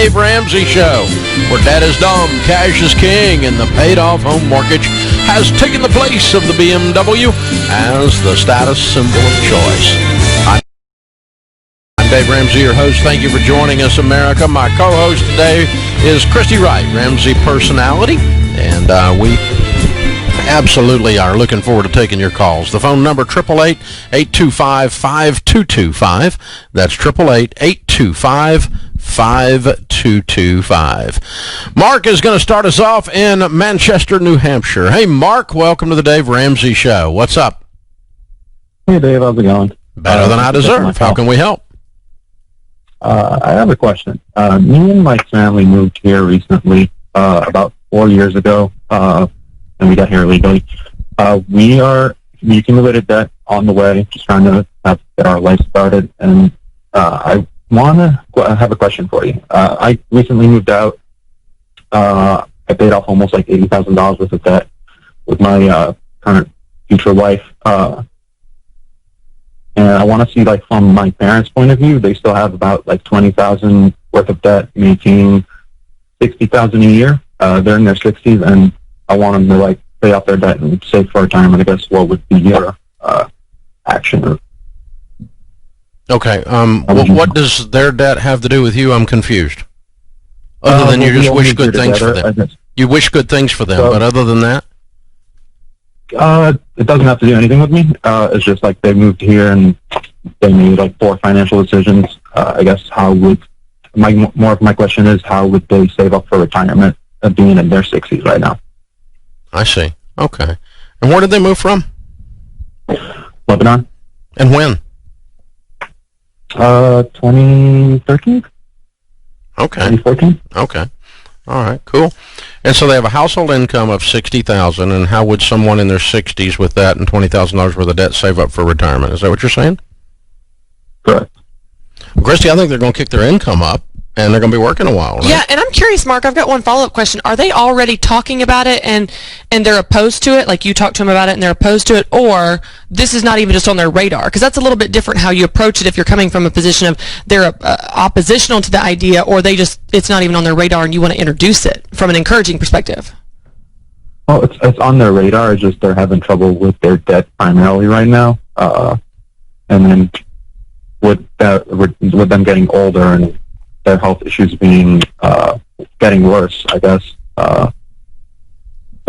Dave Ramsey Show, where debt is dumb, cash is king, and the paid-off home mortgage has taken the place of the BMW as the status symbol of choice. I'm Dave Ramsey, your host. Thank you for joining us, America. My co-host today is Christy Wright, Ramsey personality, and we absolutely are looking forward to taking your calls. The phone number, 888-825-5225. That's 888-825-5225. Mark is going to start us off in Manchester, New Hampshire. Hey, Mark, welcome to the Dave Ramsey Show. What's up? Hey, Dave. How's it going? Better than I deserve. How can we help? I have a question. Me and my family moved here recently, about 4 years ago, and we got here illegally. We accumulated debt on the way, just trying to get our life started. And I have a question for you. I recently moved out. I paid off almost like $80,000 worth of debt with my current future wife. And I want to see, like, from my parents' point of view, they still have about like $20,000 worth of debt, making $60,000 a year. They're in their 60s, and I want them to like pay off their debt and save for retirement. I guess what would be your action? Okay. What does their debt have to do with you? I'm confused. Other than you just wish good things for them. You wish good things for them, but other than that? It doesn't have to do anything with me. It's just like they moved here and they made like poor financial decisions. I guess more of my question is, how would they save up for retirement being in their 60s right now? I see. Okay. And where did they move from? Lebanon. And when? 2013. Okay. 2014. Okay. All right. Cool. And so they have a household income of $60,000. And how would someone in their 60s with that and $20,000 worth of debt save up for retirement? Is that what you're saying? Correct. Well, Christy, I think they're going to kick their income up, and they're going to be working a while, right? Yeah, and I'm curious, Mark, I've got one follow-up question. Are they already talking about it and they're opposed to it, like you talked to them about it and they're opposed to it, or this is not even just on their radar? Because that's a little bit different how you approach it if you're coming from a position of they're oppositional to the idea, or it's not even on their radar and you want to introduce it from an encouraging perspective. Well, it's on their radar. It's just they're having trouble with their debt primarily right now. And then with them getting older and their health issues being getting worse, I guess that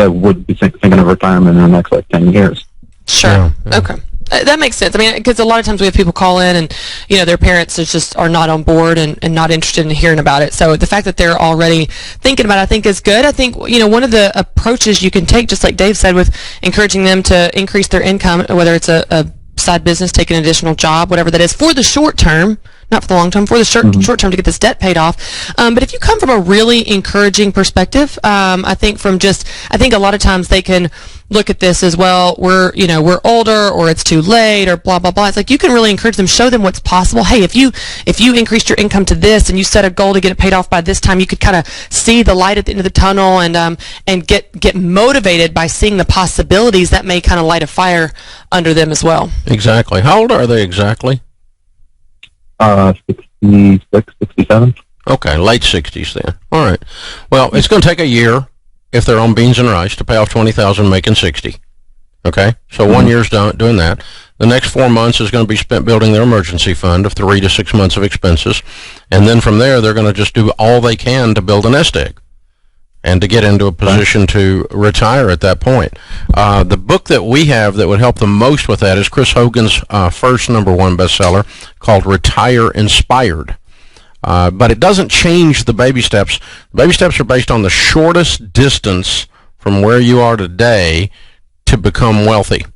would be thinking of retirement in the next like 10 years. Sure. Yeah. Okay. That makes sense. I mean, because a lot of times we have people call in and, their parents are not on board and not interested in hearing about it. So the fact that they're already thinking about it, I think is good. I think, one of the approaches you can take, just like Dave said, with encouraging them to increase their income, whether it's a side business, take an additional job, whatever that is, for the short term, not for the long term, for the short term to get this debt paid off. But if you come from a really encouraging perspective, I think a lot of times they can look at this as, well, we're older, or it's too late, or blah, blah, blah. It's like you can really encourage them, show them what's possible. Hey, if you increased your income to this and you set a goal to get it paid off by this time, you could kind of see the light at the end of the tunnel and get motivated by seeing the possibilities that may kind of light a fire under them as well. Exactly. How old are they exactly? 66, 67. Okay, late 60s then. All right. Well, it's going to take a year if they're on beans and rice to pay off $20,000 making $60,000. Okay? So 1 year's doing that. The next 4 months is going to be spent building their emergency fund of 3 to 6 months of expenses. And then from there, they're going to just do all they can to build a nest egg and to get into a position to retire at that point. The book that we have that would help them most with that is Chris Hogan's first #1 bestseller called Retire Inspired. But it doesn't change the baby steps. The baby steps are based on the shortest distance from where you are today to become wealthy.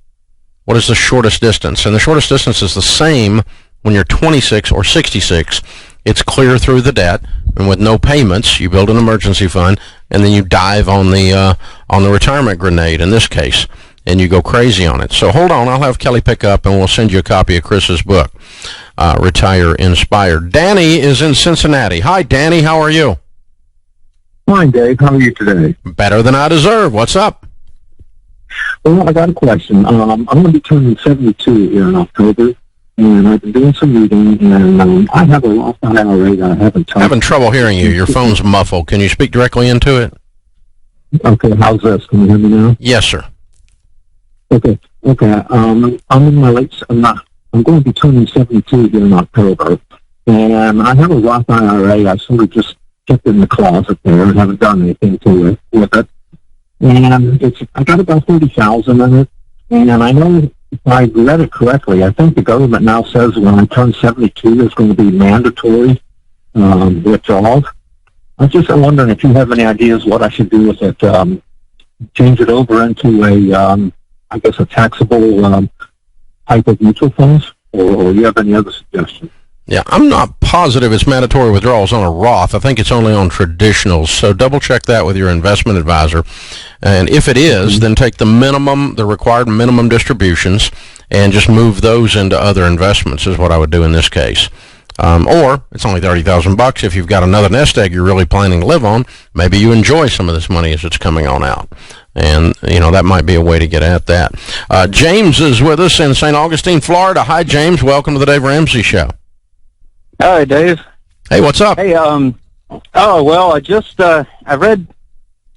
What is the shortest distance? And the shortest distance is the same when you're 26 or 66. It's clear through the debt, and with no payments, you build an emergency fund, and then you dive on the retirement grenade in this case, and you go crazy on it. So hold on, I'll have Kelly pick up, and we'll send you a copy of Chris's book, Retire Inspired. Danny is in Cincinnati. Hi, Danny. How are you? Fine, Dave. How are you today? Better than I deserve. What's up? Well, I got a question. I'm going to be turning 72 here in October. and I've been doing some reading, and I have a Roth IRA that I haven't touched. Having trouble hearing you. Your phone's muffled. Can you speak directly into it? Okay, how's this? Can you hear me now? Yes, sir. Okay. I'm in my I'm going to be turning 72 here in October, and I have a Roth IRA. I sort of just kept it in the closet there and haven't done anything with it. And I got about 30,000 in it, and I know if I read it correctly, I think the government now says when I turn 72, there's going to be mandatory withdrawals. I'm wondering if you have any ideas what I should do with it. Change it over into a taxable type of mutual funds, or you have any other suggestions? Yeah, I'm not positive it's mandatory withdrawals on a Roth. I think it's only on traditionals. So double check that with your investment advisor. And if it is, then take the required minimum distributions and just move those into other investments is what I would do in this case. Or it's only $30,000. If you've got another nest egg you're really planning to live on, maybe you enjoy some of this money as it's coming on out. And, that might be a way to get at that. James is with us in St. Augustine, Florida. Hi, James. Welcome to the Dave Ramsey Show. Hi, Dave. Hey, what's up? Hey, I read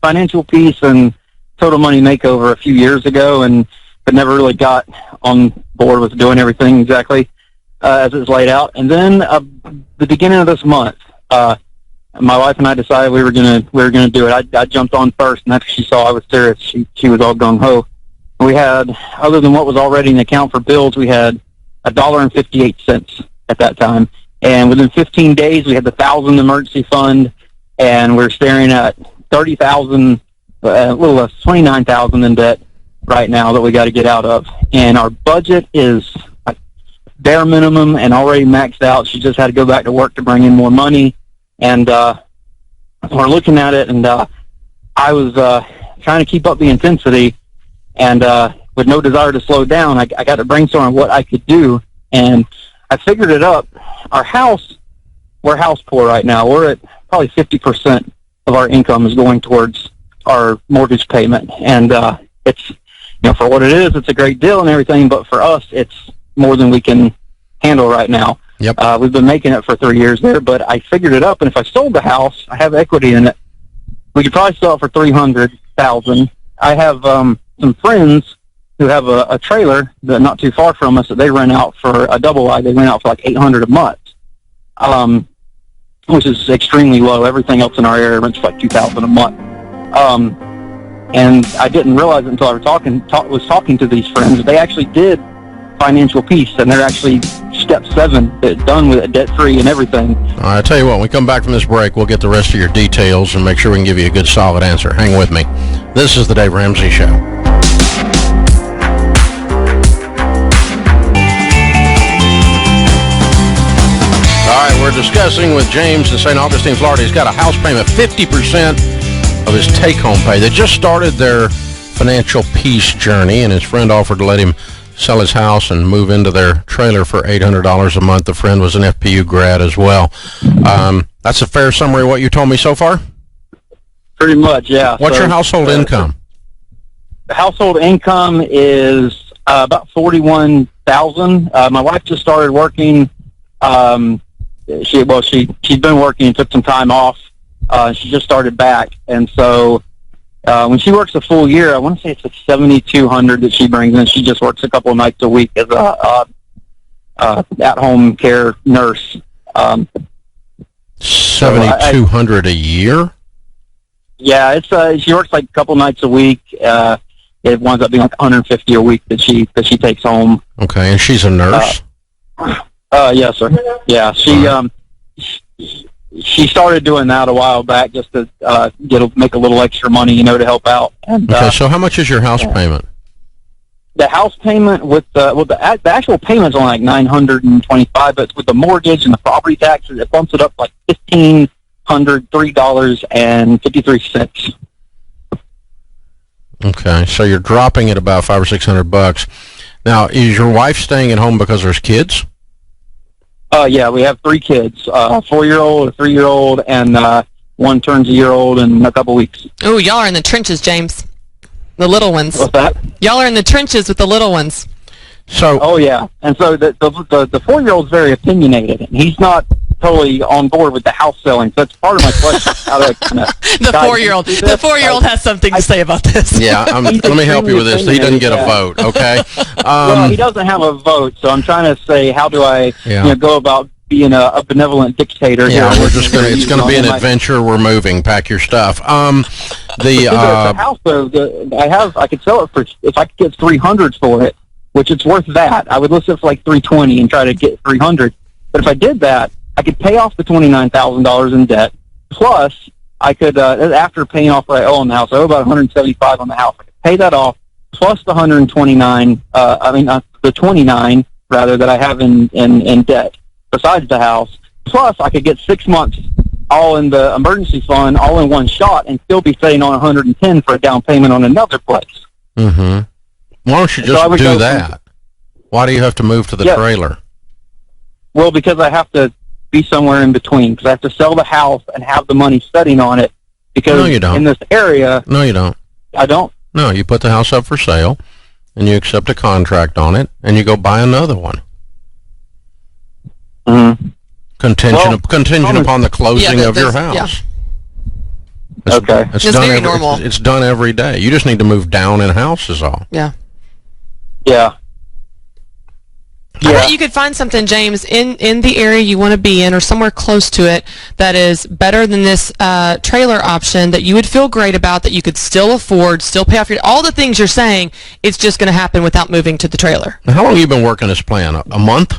Financial Peace and Total Money Makeover a few years ago, but never really got on board with doing everything exactly as it's laid out. And then the beginning of this month, my wife and I decided we were gonna do it. I jumped on first, and after she saw I was serious, she was all gung ho. We had, other than what was already in the account for bills, we had $1.58 at that time. And within 15 days, we had the 1,000 emergency fund, and we're staring at 30,000, a little less, 29,000 in debt right now that we got to get out of. And our budget is bare minimum and already maxed out. She just had to go back to work to bring in more money, and we're looking at it. And I was trying to keep up the intensity, and with no desire to slow down, I got to brainstorm on what I could do, and I figured it up. We're house poor right now. We're at probably 50% of our income is going towards our mortgage payment. And it's, for what it is, it's a great deal and everything, but for us, it's more than we can handle right now. Yep. We've been making it for 3 years there, but I figured it up, and if I sold the house, I have equity in it. We could probably sell it for $300,000. I have some friends who have a trailer that not too far from us that they rent out for a double wide. They rent out for like $800 a month, which is extremely low. Everything else in our area rents for like $2,000 a month. And I didn't realize it until I was talking to these friends. They actually did Financial Peace, and they're actually step 7, done with it, debt-free and everything. All right, I tell you what, when we come back from this break, we'll get the rest of your details and make sure we can give you a good, solid answer. Hang with me. This is the Dave Ramsey Show. All right, we're discussing with James in St. Augustine, Florida. He's got a house payment, 50% of his take-home pay. They just started their financial peace journey, and his friend offered to let him sell his house and move into their trailer for $800 a month. The friend was an FPU grad as well. That's a fair summary of what you told me so far? Pretty much, yeah. What's your household income? The household income is about $41,000. My wife just started working. She'd been working and took some time off. She just started back, and so when she works a full year, I want to say it's like $7,200 that she brings in. She just works a couple of nights a week as a at-home care nurse. $7,200 a year? Yeah, it's she works like a couple nights a week. It winds up being like $150 a week that she takes home. Okay, and she's a nurse. Yes, sir. Yeah, she started doing that a while back just to make a little extra money, to help out. And, okay, so how much is your house payment? The house payment with the actual payment's only like $925, but with the mortgage and the property taxes, it bumps it up like $1,503.53. Okay, so you're dropping it about $500 or $600. Now, is your wife staying at home because there's kids? Yeah, we have 3 kids, a 4-year-old, a 3-year-old, and one turns a year old in a couple weeks. Oh, y'all are in the trenches, James. The little ones. What's that? Y'all are in the trenches with the little ones. So. Oh yeah, and so the 4-year-old's very opinionated, and he's not totally on board with the house selling. So that's part of my question. How do I kind of the 4-year-old has something to say about this. Yeah, let me help you with this. He doesn't get a vote, okay? Well, he doesn't have a vote, so I'm trying to say, how do I go about being a benevolent dictator? Yeah, here? it's going to be an adventure. We're moving. Pack your stuff. The house, though, I could sell it for, if I could get 300 for it, which it's worth that. I would list it for like 320 and try to get 300. But if I did that, I could pay off the $29,000 in debt. Plus, I could, after paying off what I owe on the house, I owe about $175 on the house. I could pay that off, plus the the 29 rather that I have in debt besides the house. Plus, I could get 6 months all in the emergency fund, all in one shot, and still be sitting on 110 for a down payment on another place. Mm-hmm. Why don't you just do that? Why do you have to move to the trailer? Well, because I have to be somewhere in between, because I have to sell the house and have the money sitting on it, because no, you don't. In this area... No, you don't. I don't? No, you put the house up for sale, and you accept a contract on it, and you go buy another one. Mm-hmm. Contingent upon the closing of your house. Yeah. Okay. It's done very normal. It's done every day. You just need to move down in house is all. Yeah. Yeah. I bet you could find something, James, in the area you want to be in or somewhere close to it that is better than this trailer option that you would feel great about, that you could still afford, still pay off all the things you're saying. It's just going to happen without moving to the trailer. Now, how long have you been working this plan? A month?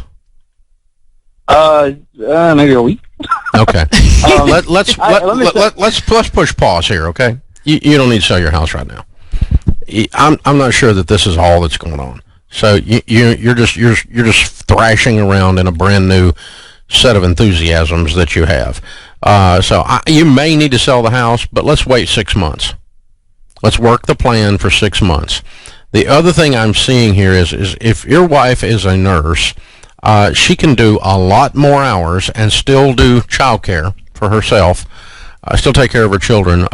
Maybe a week. Okay. Let's push pause here, okay? You don't need to sell your house right now. I'm not sure that this is all that's going on. So you're just thrashing around in a brand new set of enthusiasms that you have. You may need to sell the house, but let's wait 6 months. Let's work the plan for 6 months. The other thing I'm seeing here is if your wife is a nurse, she can do a lot more hours and still do childcare for herself, still take care of her children.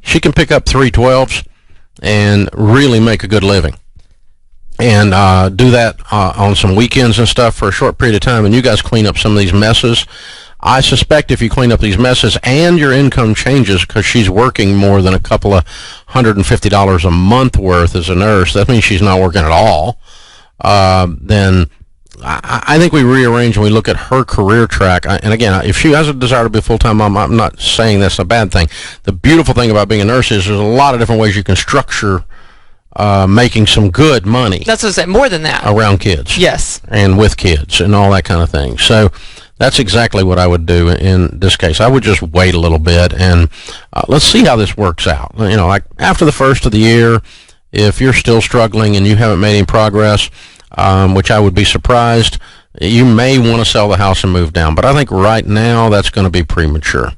She can pick up 312s and really make a good living. And do that on some weekends and stuff for a short period of time, and you guys clean up some of these messes. I suspect if you clean up these messes and your income changes because she's working more than a couple of $150 a month worth as a nurse, that means she's not working at all, then I think we rearrange and we look at her career track. And again, if she has a desire to be a full-time mom, I'm not saying that's a bad thing. The beautiful thing about being a nurse is there's a lot of different ways you can structure making some good money. That's what I said, more than that. Around kids. Yes. And with kids and all that kind of thing. So that's exactly what I would do in this case. I would just wait a little bit and let's see how this works out. You know, like after the first of the year, if you're still struggling and you haven't made any progress, which I would be surprised, you may want to sell the house and move down. But I think right now that's going to be premature.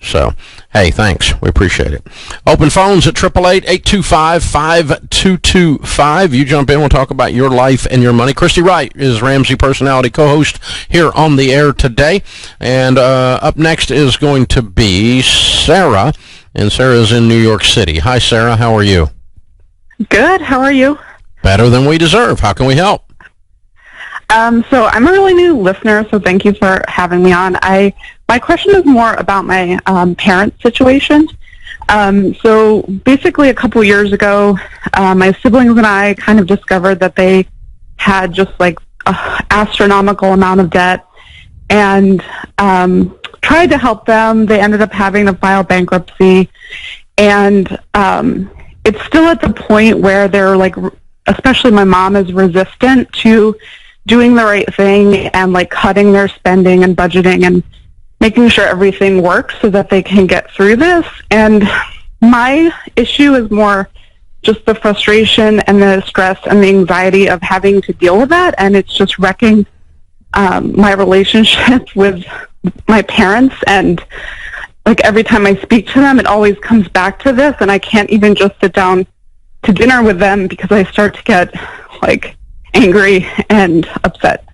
So, hey, thanks. We appreciate it. Open phones at 888-825-5225. You jump in. We'll talk about your life and your money. Christy Wright is Ramsey personality co-host here on the air today. And up next is going to be Sarah. And Sarah's in New York City. Hi, Sarah. How are you? Good. How are you? Better than we deserve. How can we help? So I'm a really new listener, so thank you for having me on. My question is more about my parents' situation. So basically a couple years ago, my siblings and I kind of discovered that they had just like an astronomical amount of debt and tried to help them. They ended up having to file bankruptcy. And it's still at the point where they're like, especially my mom is resistant to doing the right thing and like cutting their spending and budgeting and making sure everything works so that they can get through this. And my issue is more just the frustration and the stress and the anxiety of having to deal with that. And it's just wrecking my relationship with my parents. And like every time I speak to them, it always comes back to this. And I can't even just sit down to dinner with them because I start to get like angry and upset.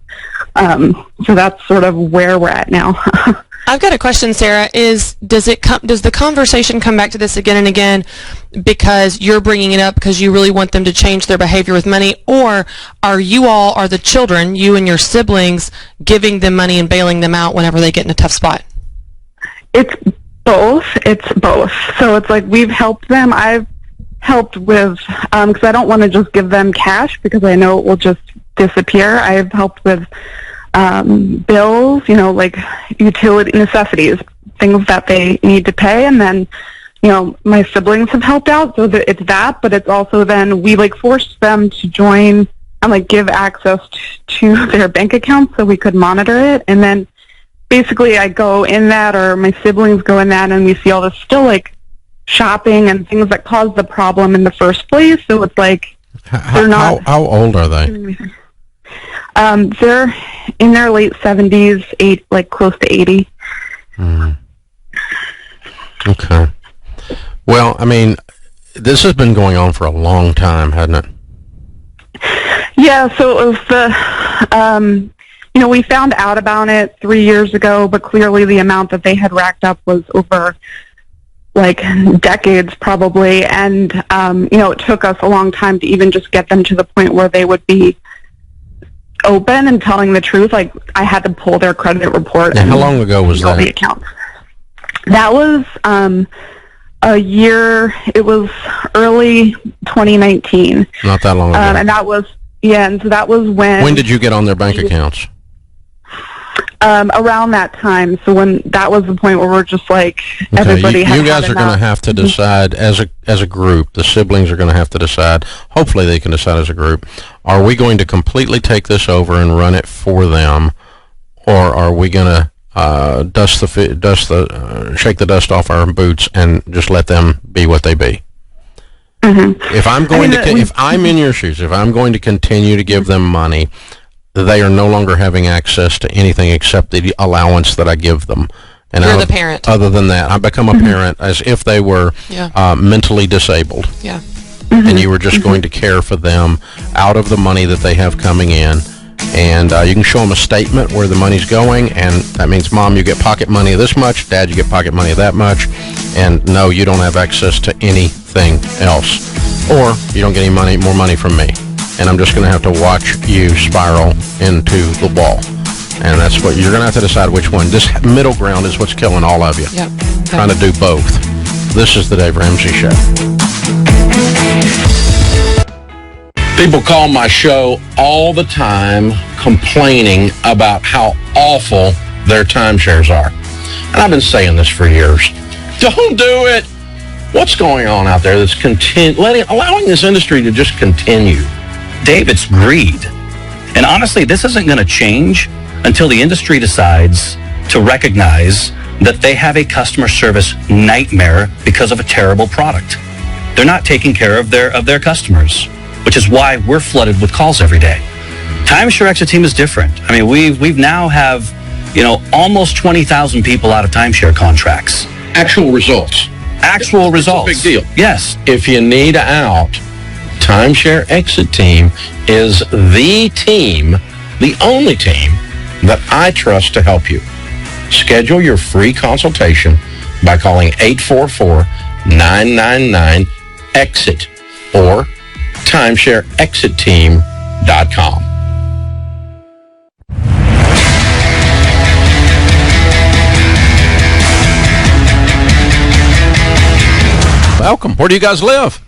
So that's sort of where we're at now. I've got a question, Sarah. Does the conversation come back to this again and again because you're bringing it up because you really want them to change their behavior with money, or are the children, you and your siblings, giving them money and bailing them out whenever they get in a tough spot? It's both. So it's like we've helped them. I've helped with, because I don't want to just give them cash because I know it will just disappear. I've helped with bills, like utility necessities, things that they need to pay. And then, my siblings have helped out. So it's that, but it's also then we forced them to join and give access to their bank accounts so we could monitor it. And then basically I go in that, or my siblings go in that, and we see all this still shopping and things that caused the problem in the first place. So it's they're not. How old are they? They're in their late 70s, close to 80. Okay. Well, this has been going on for a long time, hasn't it? Yeah, so it was we found out about it 3 years ago, but clearly the amount that they had racked up was over decades probably, and it took us a long time to even just get them to the point where they would be open and telling the truth. I had to pull their credit report. Now, how long ago was that? The accounts. That was a year. It was early 2019. Not that long ago. And that was and so that was when. When did you get on their bank accounts? Around that time. So when that was the point where we're just everybody. You guys are going to have to decide as a group. The siblings are going to have to decide. Hopefully, they can decide as a group. Are we going to completely take this over and run it for them, or are we going to shake the dust off our boots and just let them be what they be? Mm-hmm. If I'm going if I'm in your shoes, if I'm going to continue to give them money, they are no longer having access to anything except the allowance that I give them. And you're the parent. Other than that, I become a parent as if they were mentally disabled. Yeah. And you were just going to care for them out of the money that they have coming in. And you can show them a statement where the money's going, and that means, Mom, you get pocket money of this much, Dad, you get pocket money of that much, and no, you don't have access to anything else. Or you don't get any more money from me. And I'm just going to have to watch you spiral into the wall. And that's what you're going to have to decide which one. This middle ground is what's killing all of you. Yep. Trying to do both. This is the Dave Ramsey Show. People call my show all the time complaining about how awful their timeshares are. And I've been saying this for years. Don't do it. What's going on out there that's allowing this industry to just continue? Dave, it's greed. And honestly, this isn't going to change until the industry decides to recognize that they have a customer service nightmare because of a terrible product. They're not taking care of their customers, which is why we're flooded with calls every day. Timeshare Exit Team is different. We've now have, almost 20,000 people out of timeshare contracts. Actual results. Actual results. Big deal. Yes. If you need out, Timeshare Exit Team is the team, the only team that I trust to help you. Schedule your free consultation by calling 844-999-EXIT or timeshareexitteam.com. Welcome. Where do you guys live?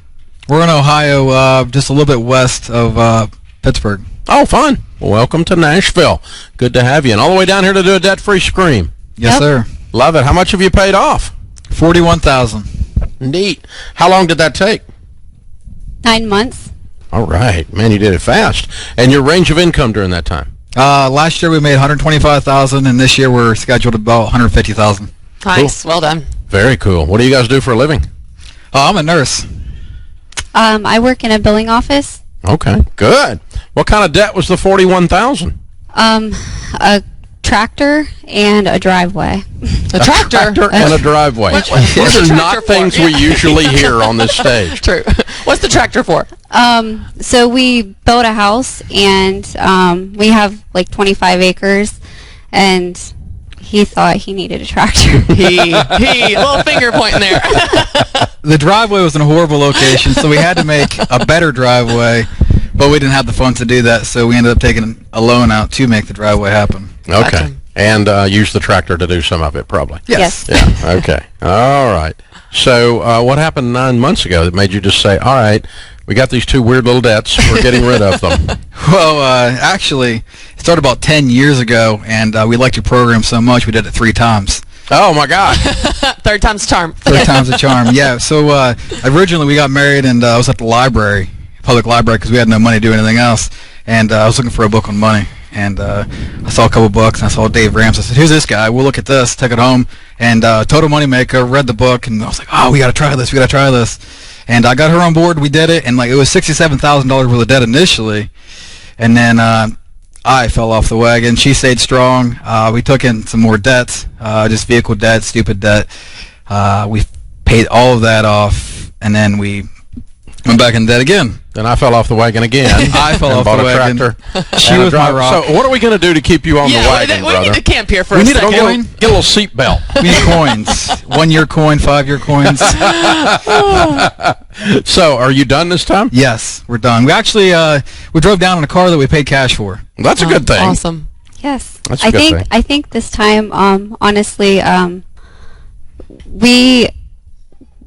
We're in Ohio, just a little bit west of Pittsburgh. Oh, fun. Well, welcome to Nashville. Good to have you. And all the way down here to do a debt-free scream. Yes, sir. Love it. How much have you paid off? $41,000. Neat. How long did that take? 9 months. All right. Man, you did it fast. And your range of income during that time? Last year we made $125,000, and this year we're scheduled about $150,000. Nice. Cool. Well done. Very cool. What do you guys do for a living? I'm a nurse. I work in a billing office. Okay, good. What kind of debt was the $41,000? A tractor and a driveway. A tractor and a driveway. These are not things we usually hear on this stage. True. What's the tractor for? So we built a house, and we have like 25 acres, and he thought he needed a tractor. He, little finger pointing there. The driveway was in a horrible location, so we had to make a better driveway, but we didn't have the funds to do that, so we ended up taking a loan out to make the driveway happen. Okay. Gotcha. And use the tractor to do some of it, probably. Yes. Yeah. Okay. All right. So what happened 9 months ago that made you just say, all right, we got these two weird little debts, we're getting rid of them? Well, actually, it started about 10 years ago, and we liked your program so much we did it 3 times. Oh, my God. Third time's a charm. Third time's a charm, yeah. So originally we got married, and I was at the library, public library, because we had no money to do anything else, and I was looking for a book on money. And I saw a couple books, and I saw Dave Ramsey. I said, who's this guy? We'll look at this, took it home, and Total Moneymaker, read the book, and I was like, oh, we got to try this. And I got her on board, we did it, and like it was $67,000 worth of debt initially, and then I fell off the wagon. She stayed strong. We took in some more debts, just vehicle debt, stupid debt. We paid all of that off, and then we went back in debt again. Then I fell off the wagon again. I fell off the wagon. Tractor. She was my rock. So what are we going to do to keep you on the wagon, we brother? need to camp here for We a need a second. coin. Get a little seat belt. We need coins. 1-year coin, 5-year coins. So are you done this time? Yes, we're done. We actually we drove down in a car that we paid cash for. That's a good thing. Awesome. Yes. That's a good thing. I think this time, honestly, we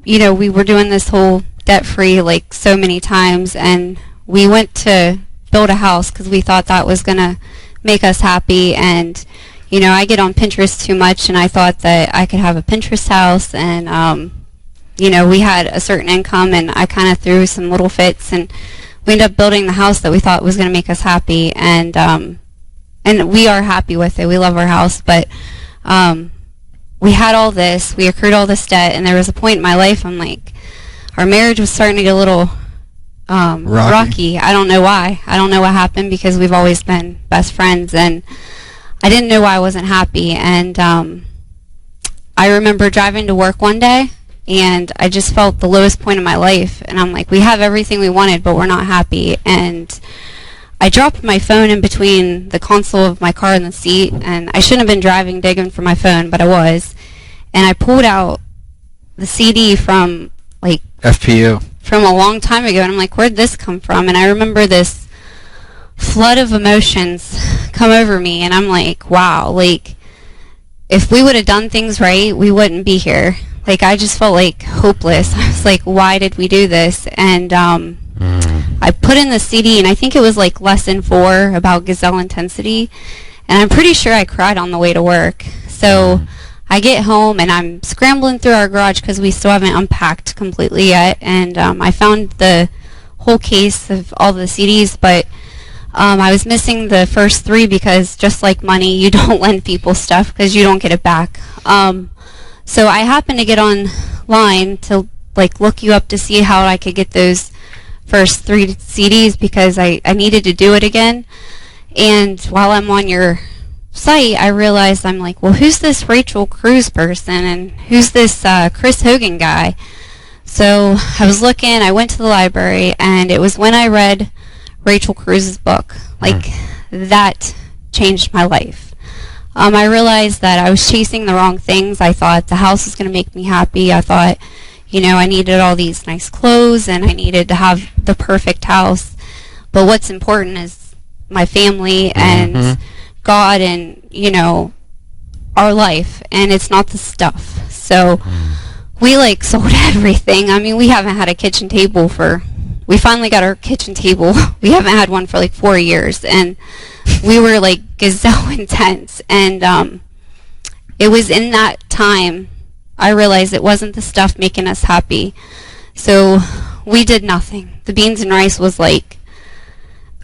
were doing this whole debt-free like so many times, and we went to build a house because we thought that was going to make us happy. And I get on Pinterest too much, and I thought that I could have a Pinterest house, and we had a certain income, and I kind of threw some little fits, and we ended up building the house that we thought was going to make us happy. And we are happy with it. We love our house, but we had all this, we accrued all this debt, and there was a point in my life I'm like, our marriage was starting to get a little rocky. I don't know why. I don't know what happened, because we've always been best friends, and I didn't know why I wasn't happy. And I remember driving to work one day, and I just felt the lowest point in my life, and I'm like, we have everything we wanted, but we're not happy. And I dropped my phone in between the console of my car and the seat, and I shouldn't have been driving digging for my phone, but I was. And I pulled out the CD from like FPU. From a long time ago, and I'm like, where'd this come from? And I remember this flood of emotions come over me, and I'm like, wow, like if we would have done things right, we wouldn't be here. Like I just felt like hopeless. I was like, why did we do this? And I put in the CD, and I think it was like lesson 4 about gazelle intensity, and I'm pretty sure I cried on the way to work. So I get home, and I'm scrambling through our garage because we still haven't unpacked completely yet, and I found the whole case of all the CDs, but I was missing the first 3 because just like money, you don't lend people stuff because you don't get it back. So I happened to get online to like look you up to see how I could get those first 3 CDs because I needed to do it again. And while I'm on your site, I realized, I'm like, well, who's this Rachel Cruz person, and who's this Chris Hogan guy? So I was looking, I went to the library, and it was when I read Rachel Cruz's book, like that changed my life. I realized that I was chasing the wrong things. I thought the house was going to make me happy. I thought, I needed all these nice clothes, and I needed to have the perfect house. But what's important is my family and God and, our life, and it's not the stuff. So we like sold everything. I mean, we haven't had a kitchen table we finally got our kitchen table. We haven't had one for like 4 years, and we were like gazelle intense. And it was in that time I realized it wasn't the stuff making us happy. So we did nothing. The beans and rice was like,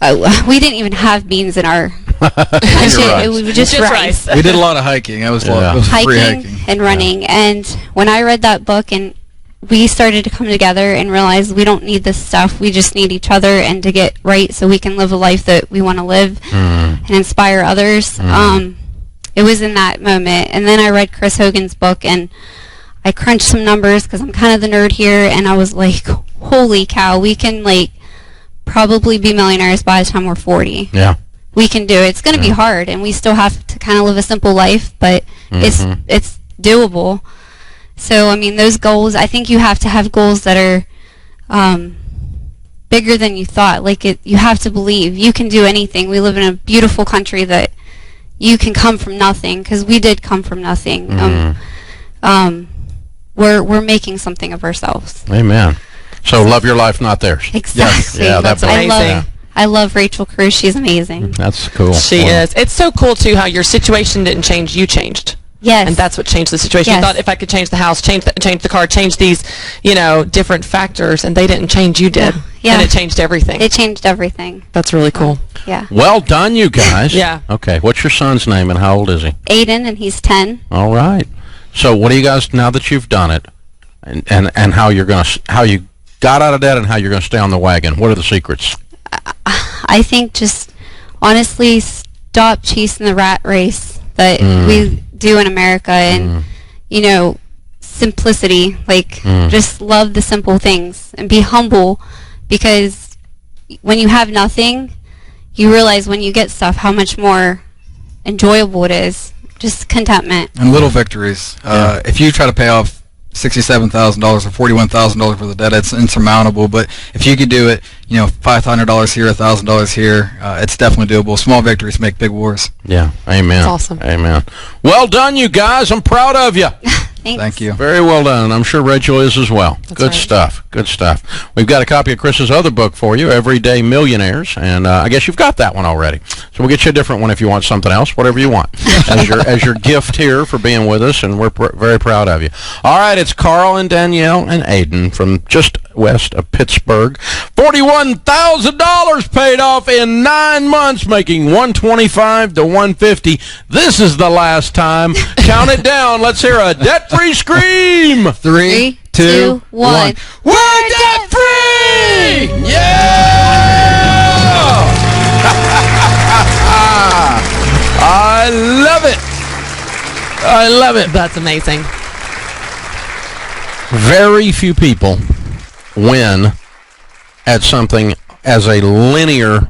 we didn't even have beans in our it was just rice. We did a lot of hiking. It was free hiking and running. And when I read that book, and we started to come together and realize we don't need this stuff. We just need each other and to get right so we can live a life that we want to live and inspire others. it was in that moment. And then I read Chris Hogan's book, and I crunched some numbers because I'm kind of the nerd here, and I was like, holy cow, we can like probably be millionaires by the time we're 40. Yeah. We can do it. It's going to be hard, and we still have to kind of live a simple life, but it's doable. So, I mean, those goals, I think you have to have goals that are bigger than you thought. Like, you have to believe you can do anything. We live in a beautiful country that you can come from nothing, because we did come from nothing. We're making something of ourselves. Amen. So love your life, not theirs. Exactly. Yeah, That's amazing. I love Rachel Cruz. She's amazing. That's cool. She is. It's so cool, too, how your situation didn't change. You changed. Yes. And that's what changed the situation. Yes. You thought, if I could change the house, change the car, change these, different factors, and they didn't change. You did. Yeah. And it changed everything. It changed everything. That's really cool. Yeah. Well done, you guys. Yeah. Okay. What's your son's name, and how old is he? Aiden, and he's 10. All right. So what do you guys, now that you've done it, and how you got out of debt and how you're going to stay on the wagon, what are the secrets? I think just honestly stop chasing the rat race that we do in America, and simplicity. Like, just love the simple things and be humble, because when you have nothing, you realize when you get stuff how much more enjoyable it is. Just contentment and little victories. If you try to pay off $67,000 or $41,000 worth of debt, it's insurmountable. But if you could do it, $500 here, $1,000 here, it's definitely doable. Small victories make big wars. Yeah, amen. That's awesome. Amen. Well done, you guys. I'm proud of you. Thanks. Thank you. Very well done. I'm sure Rachel is as well. That's Good right. stuff. Good stuff. We've got a copy of Chris's other book for you, Everyday Millionaires, and I guess you've got that one already. So we'll get you a different one if you want something else, whatever you want, as your gift here for being with us, and we're very proud of you. All right, it's Carl and Danielle and Aiden from just west of Pittsburgh. $41,000 paid off in 9 months, making $125 to $150. This is the last time. Count it down. Let's hear a debt-free scream. 3, 2, 1. We're debt-free! Yeah! I love it. I love it. That's amazing. Very few people win at something as a linear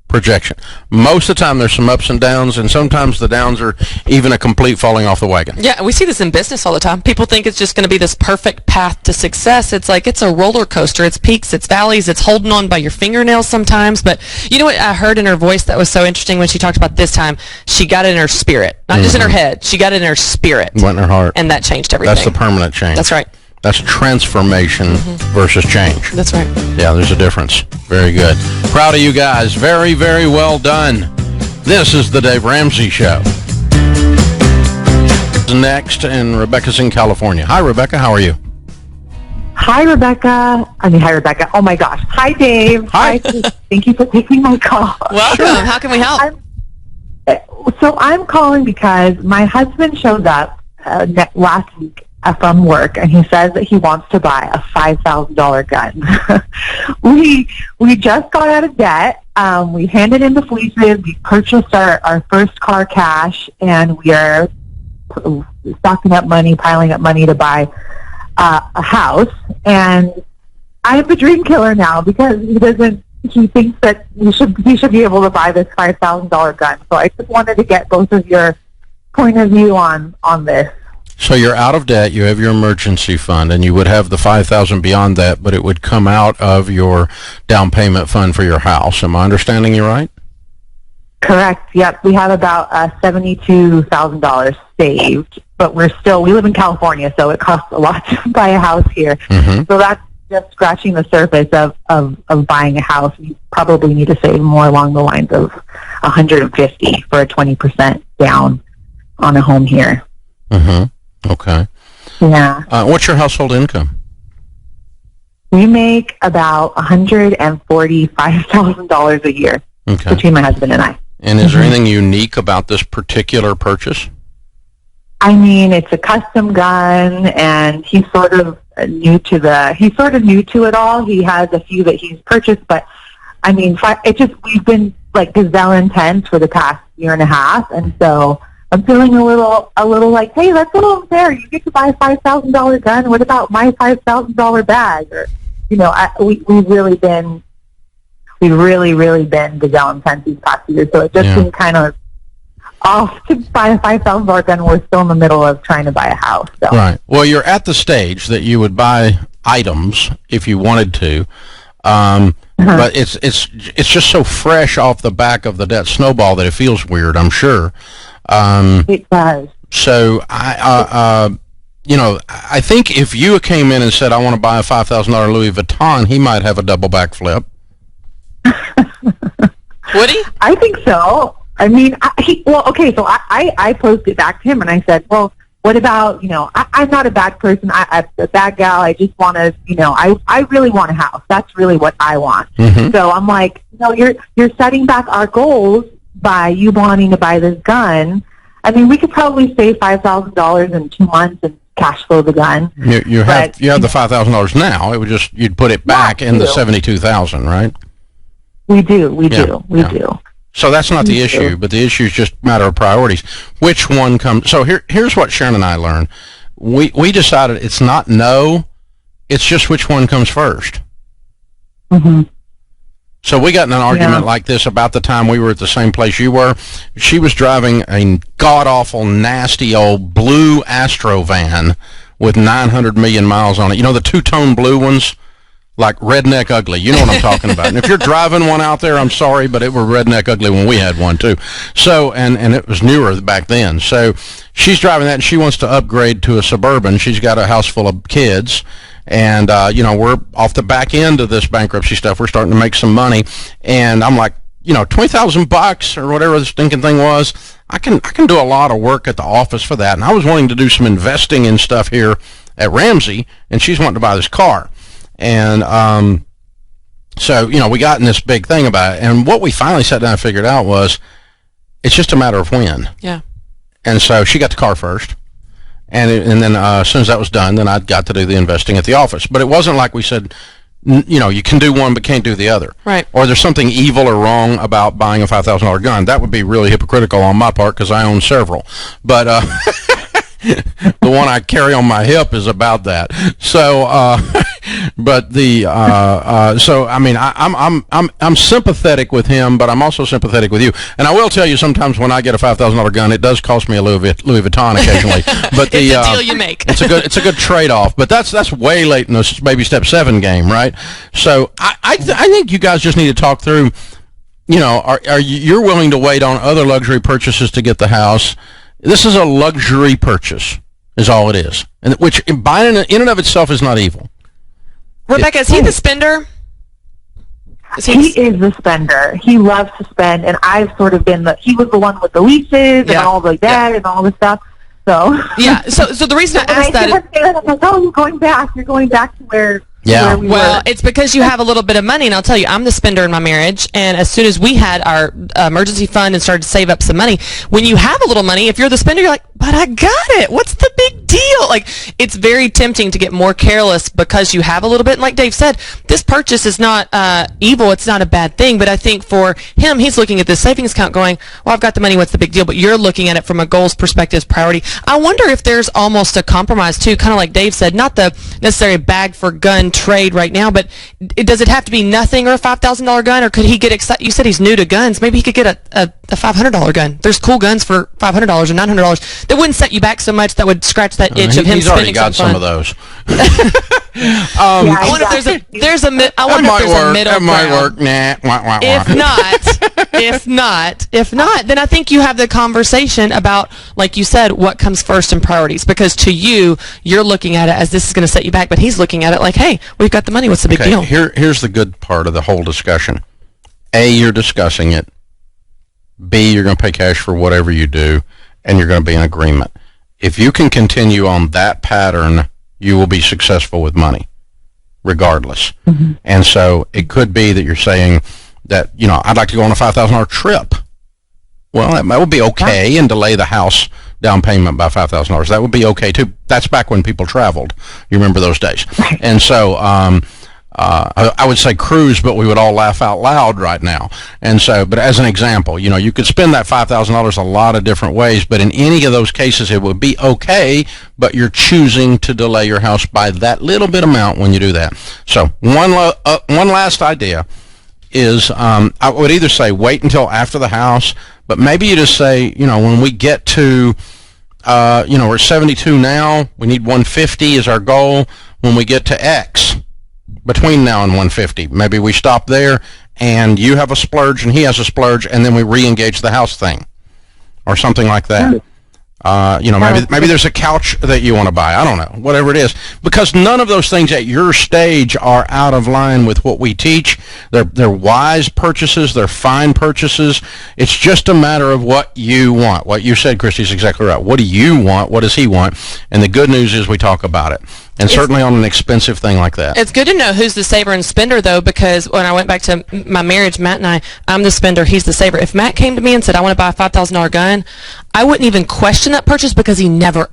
projection. Most of the time there's some ups and downs, and sometimes the downs are even a complete falling off the wagon. Yeah, we see this in business all the time. People think it's just going to be this perfect path to success. It's like it's a roller coaster. It's peaks, it's valleys, it's holding on by your fingernails sometimes. But you know what I heard in her voice that was so interesting when she talked about this time? She got it in her spirit. Not just in her head. She got it in her spirit. Went in her heart. And that changed everything. That's the permanent change. That's right. That's transformation versus change. That's right. Yeah, there's a difference. Very good. Proud of you guys. Very, very well done. This is the Dave Ramsey Show. Next, and Rebecca's in California. Hi, Rebecca. How are you? Hi, Rebecca. Hi, Rebecca. Oh, my gosh. Hi, Dave. Hi. Thank you for taking my call. Welcome. How can we help? I'm calling because my husband showed up last week from work, and he says that he wants to buy a $5,000 gun. we just got out of debt. We handed in the fleeces. We purchased our first car cash, and we are stocking up money, piling up money to buy a house. And I'm a dream killer now because he thinks that he should be able to buy this $5,000 gun. So I just wanted to get both of your point of view on this. So you're out of debt, you have your emergency fund, and you would have the $5,000 beyond that, but it would come out of your down payment fund for your house. Am I understanding you right? Correct. Yep. We have about $72,000 saved, but we live in California, so it costs a lot to buy a house here. Mm-hmm. So that's just scratching the surface of buying a house. You probably need to save more along the lines of $150 for a 20% down on a home here. Mm-hmm. Okay. Yeah. What's your household income? We make about $145,000 a year between my husband and I. And is there anything unique about this particular purchase? I mean, it's a custom gun, and he's sort of new to it all. He has a few that he's purchased, but I mean, we've been like gazelle intense for the past year and a half, and so I'm feeling a little like, hey, that's a little unfair. You get to buy a $5,000 gun. What about my $5,000 bag? Or, we've really been gazelle intense these past years. So it just seemed kind of off to buy a $5,000 gun. We're still in the middle of trying to buy a house. So. Right. Well, you're at the stage that you would buy items if you wanted to. But it's just so fresh off the back of the debt snowball that it feels weird, I'm sure. It does. So I think if you came in and said, I want to buy a $5,000 Louis Vuitton, he might have a double backflip. Would he? I think so. I mean, so I posed it back to him and I said, well, what about, I'm not a bad person. I'm a bad gal. I just want to, I really want a house. That's really what I want. Mm-hmm. So I'm like, you're setting back our goals by you wanting to buy this gun. I mean, we could probably save $5,000 in 2 months and cash flow the gun. You have the $5,000 now. It would just, you'd put it back in the $72,000, right? We do. So that's not the issue, but the issue is just a matter of priorities. Which one comes? So here's what Sharon and I learned. We decided it's not no, it's just which one comes first. Mm-hmm. So we got in an argument like this about the time we were at the same place you were. She was driving a god-awful, nasty old blue Astro van with 900 million miles on it. The two-tone blue ones? Like redneck ugly. You know what I'm talking about. And if you're driving one out there, I'm sorry, but it were redneck ugly when we had one too. So, and it was newer back then. So she's driving that and she wants to upgrade to a Suburban. She's got a house full of kids. And, we're off the back end of this bankruptcy stuff. We're starting to make some money. And I'm like, $20,000 or whatever the stinking thing was. I can do a lot of work at the office for that. And I was wanting to do some investing in stuff here at Ramsey. And she's wanting to buy this car. And so, we got in this big thing about it. And what we finally sat down and figured out was it's just a matter of when. Yeah. And so she got the car first. And then as soon as that was done, then I got to do the investing at the office. But it wasn't like we said, you can do one but can't do the other. Right. Or there's something evil or wrong about buying a $5,000 gun. That would be really hypocritical on my part because I own several. But the one I carry on my hip is about that. So, but so I mean, I'm sympathetic with him, but I'm also sympathetic with you. And I will tell you, sometimes when I get a $5,000 gun, it does cost me a Louis Vuitton occasionally. But it's a deal you make. it's a good trade-off. But that's way late in the baby step 7 game, right? So I think you guys just need to talk through. Are you're willing to wait on other luxury purchases to get the house? This is a luxury purchase, is all it is, and which buying in and of itself is not evil. Rebecca, is he the spender? He is the spender. He loves to spend, and I've sort of been he was the one with the leases and all the debt and all this stuff. So yeah. So the reason I asked that, I'm like, oh, you're going back to where. Yeah. Well, it's because you have a little bit of money, and I'll tell you, I'm the spender in my marriage, and as soon as we had our emergency fund and started to save up some money, when you have a little money, if you're the spender, you're like, but I got it. What's the big deal? Like, it's very tempting to get more careless because you have a little bit. And like Dave said, this purchase is not evil. It's not a bad thing. But I think for him, he's looking at this savings account going, well, I've got the money. What's the big deal? But you're looking at it from a goals perspective, priority. I wonder if there's almost a compromise, too, kind of like Dave said, not the necessary bag for gun trade right now, but does it have to be nothing or a $5,000 gun, or could he get excited? You said he's new to guns. Maybe he could get a $500 gun. There's cool guns for $500 or $900 that wouldn't set you back so much. That would scratch that itch of him he's spending already got some of those. I wonder if there's a middle That might ground. work. Nah. Wah, wah, wah. If not, then I think you have the conversation about, like you said, what comes first in priorities. Because to you, you're looking at it as this is going to set you back, but he's looking at it like, hey, we've got the money. What's the big deal? Here's the good part of the whole discussion. A, you're discussing it. B, you're going to pay cash for whatever you do, and you're going to be in agreement. If you can continue on that pattern, you will be successful with money, regardless. Mm-hmm. And so it could be that you're saying that, I'd like to go on a $5,000 trip. Well, that would be okay, and delay the house down payment by $5,000. That would be okay, too. That's back when people traveled. You remember those days. And so, I would say cruise, but we would all laugh out loud right now. And so, but as an example, you could spend that $5,000 a lot of different ways, but in any of those cases, it would be okay, but you're choosing to delay your house by that little bit amount when you do that. So one last idea is, I would either say wait until after the house, but maybe you just say, when we get to, we're 72 now, we need 150 is our goal. When we get to X, between now and 150, maybe we stop there, and you have a splurge and he has a splurge, and then we re-engage the house thing, or something like that. Maybe there's a couch that you want to buy. I don't know, whatever it is, because none of those things at your stage are out of line with what we teach. They're wise purchases. They're fine purchases. It's just a matter of what you want. What you said, Christy, is exactly right. What do you want? What does he want? And the good news is we talk about it. And certainly on an expensive thing like that. It's good to know who's the saver and spender, though, because when I went back to my marriage, Matt and I'm the spender, he's the saver. If Matt came to me and said, I want to buy a $5,000 gun, I wouldn't even question that purchase because he never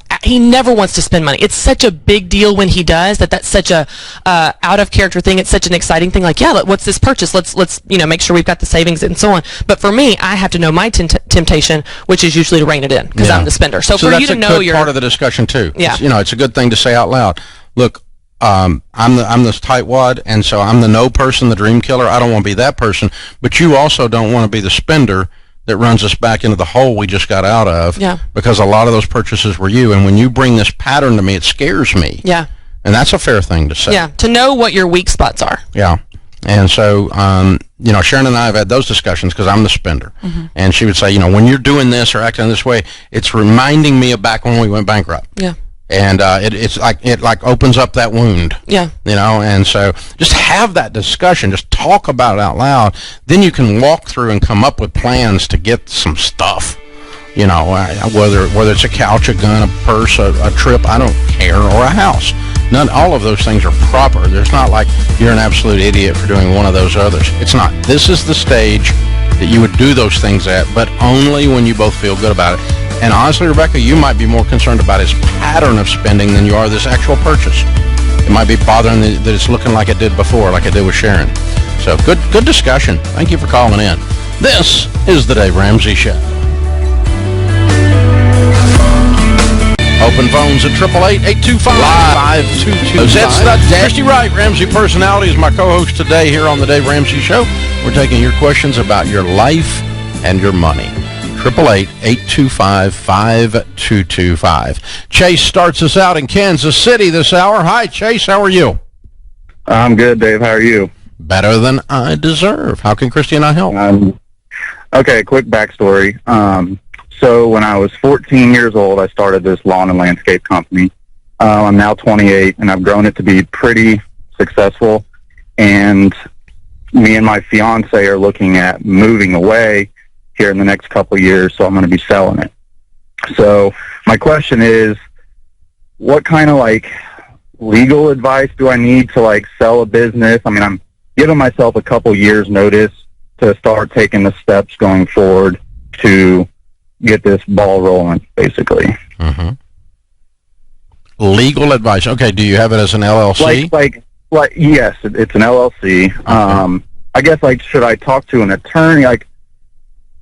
wants to spend money. It's such a big deal when he does that's such a out of character thing. It's such an exciting thing. Like, yeah, what's this purchase? Let's make sure we've got the savings and so on. But for me, I have to know my temptation, which is usually to rein it in because I'm the spender. So for you to know, that's a good part of the discussion too. Yeah, it's a good thing to say out loud. Look, I'm this tightwad, and so I'm the no person, the dream killer. I don't want to be that person, but you also don't want to be the spender that runs us back into the hole we just got out of. Yeah. Because a lot of those purchases were you, and when you bring this pattern to me, it scares me. Yeah. And that's a fair thing to say. Yeah, to know what your weak spots are. Yeah. And so, Sharon and I have had those discussions because I'm the spender. Mm-hmm. And she would say, when you're doing this or acting this way, it's reminding me of back when we went bankrupt. Yeah. And it opens up that wound. Yeah. And so just have that discussion. Just talk about it out loud. Then you can walk through and come up with plans to get some stuff. Whether it's a couch, a gun, a purse, a trip, I don't care, or a house. All of those things are proper. There's not like you're an absolute idiot for doing one of those others. It's not. This is the stage that you would do those things at, but only when you both feel good about it. And honestly, Rebecca, you might be more concerned about his pattern of spending than you are this actual purchase. It might be bothering that it's looking like it did before, like it did with Sharon. So good discussion. Thank you for calling in. This is the Dave Ramsey Show. Open phones at 888-825-5225. That's the Christy Wright, Ramsey Personality, is my co-host today here on the Dave Ramsey Show. We're taking your questions about your life and your money. 888-825-5225. Chase starts us out in Kansas City this hour. Hi, Chase. How are you? I'm good, Dave. How are you? Better than I deserve. How can Christy and I help? Okay, quick backstory. So when I was 14 years old, I started this lawn and landscape company. I'm now 28, and I've grown it to be pretty successful. And me and my fiance are looking at moving away here in the next couple of years, so I'm going to be selling it. So my question is, what kind of legal advice do I need to sell a business? I mean, I'm giving myself a couple years notice to start taking the steps going forward to get this ball rolling, basically. Mm-hmm. Legal advice. Okay, do you have it as an LLC? Yes, it's an LLC. Okay. I guess should I talk to an attorney?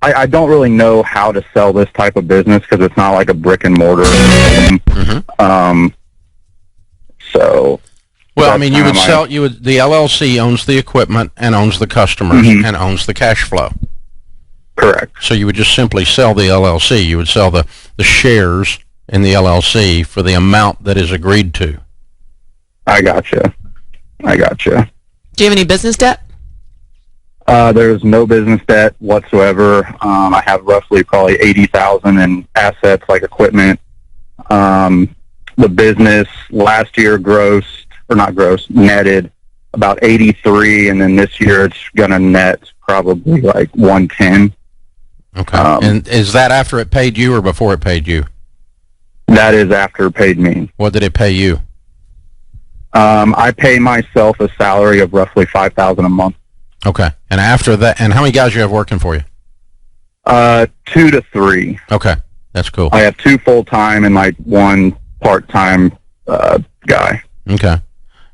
I don't really know how to sell this type of business because it's not like a brick and mortar. Mm-hmm. So. Well, I mean, the LLC owns the equipment and owns the customers mm-hmm. and owns the cash flow. Correct. So you would just simply sell the LLC. You would sell the shares in the LLC for the amount that is agreed to. I gotcha. Do you have any business debt? There's no business debt whatsoever. I have roughly probably $80,000 in assets like equipment. The business last year netted about 83, and then this year it's gonna net probably 110. Okay. And is that after it paid you or before it paid you? That is after it paid me. What did it pay you? I pay myself a salary of roughly $5,000 a month. Okay. And after that, and how many guys you have working for you? 2 to 3. Okay. That's cool. I have 2 full-time and 1 part-time guy. Okay.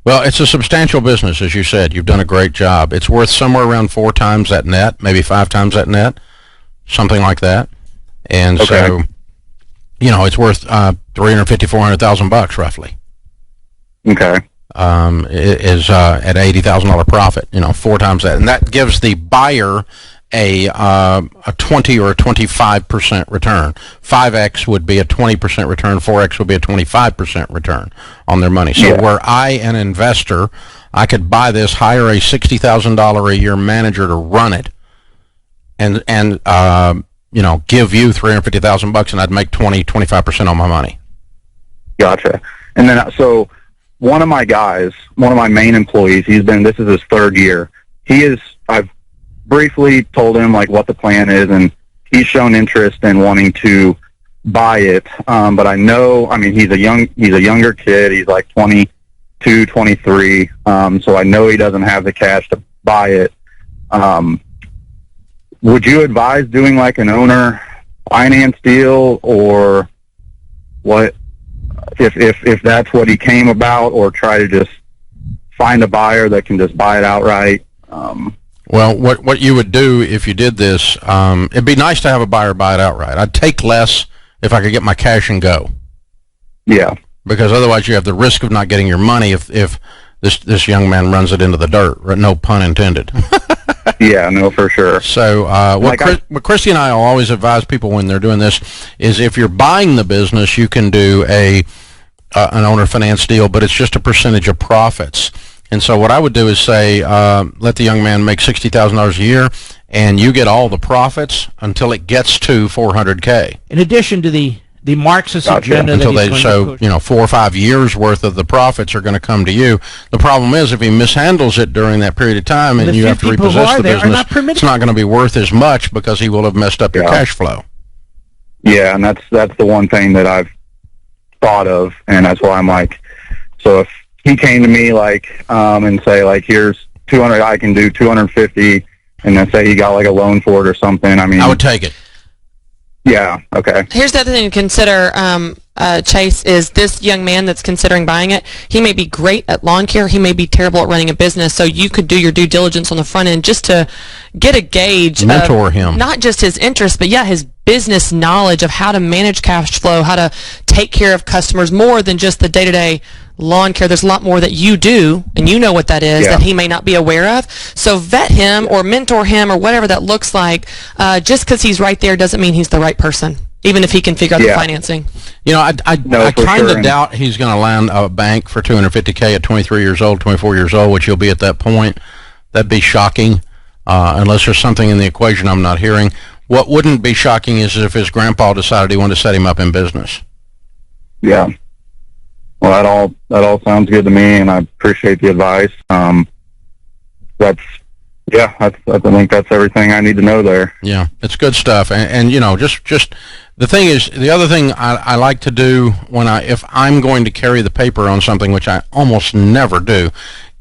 Well, it's a substantial business, as you said. You've done a great job. It's worth somewhere around 4 times that net, maybe 5 times that net, something like that. And so, it's worth $350,000-$400,000 roughly. Okay. It is at $80,000 profit. 4 times that, and that gives the buyer a 20 or a 25% return. 5x would be a 20% return. 4x would be a 25% return on their money. So where I, an investor, I could buy this, hire a $60,000 a year manager to run it, and give you $350,000, and I'd make 25% on my money. Gotcha. And then so one of my main employees, this is his 3rd year. I've briefly told him like what the plan is, and he's shown interest in wanting to buy it. But I know, he's a younger kid. He's like 22, 23. So I know he doesn't have the cash to buy it. Would you advise doing like an owner finance deal, or what? If that's what he came about, or try to just find a buyer that can just buy it outright? Well, what you would do if you did this, it'd be nice to have a buyer buy it outright. I'd take less if I could get my cash and go. Yeah. Because otherwise you have the risk of not getting your money if this young man runs it into the dirt. No pun intended. Yeah, no, for sure. So what Christy and I will always advise people when they're doing this is if you're buying the business, you can do an owner finance deal, but it's just a percentage of profits. And so what I would do is say, let the young man make $60,000 a year, and you get all the profits until it gets to $400K. In addition to the Marxist agenda until that he's going to push. 4 or 5 years worth of the profits are going to come to you. The problem is if he mishandles it during that period of time and you have to repossess the business, it's not going to be worth as much because he will have messed up your cash flow. Yeah, and that's the one thing that I've thought of, and that's why I'm like, so if he came to me like and say like, here's 200, I can do 250, and then say he got like a loan for it or something, I would take it. Yeah, okay. Here's the other thing to consider, Chase, is this young man that's considering buying it, he may be great at lawn care, he may be terrible at running a business, so you could do your due diligence on the front end just to get a gauge mentor him. Not just his interest, but his business knowledge of how to manage cash flow, how to take care of customers more than just the day-to-day lawn care. There's a lot more that you do, and you know what that is, that he may not be aware of. So vet him or mentor him or whatever that looks like. Just because he's right there doesn't mean he's the right person, even if he can figure out the financing. I kind of doubt he's going to land a bank for $250K at 23 years old, 24 years old, which he'll be at that point. That'd be shocking, unless there's something in the equation I'm not hearing. What wouldn't be shocking is if his grandpa decided he wanted to set him up in business. Yeah. Well, that all sounds good to me, and I appreciate the advice. I think that's everything I need to know there. Yeah, it's good stuff. And just the thing is, the other thing I like to do if I'm going to carry the paper on something, which I almost never do,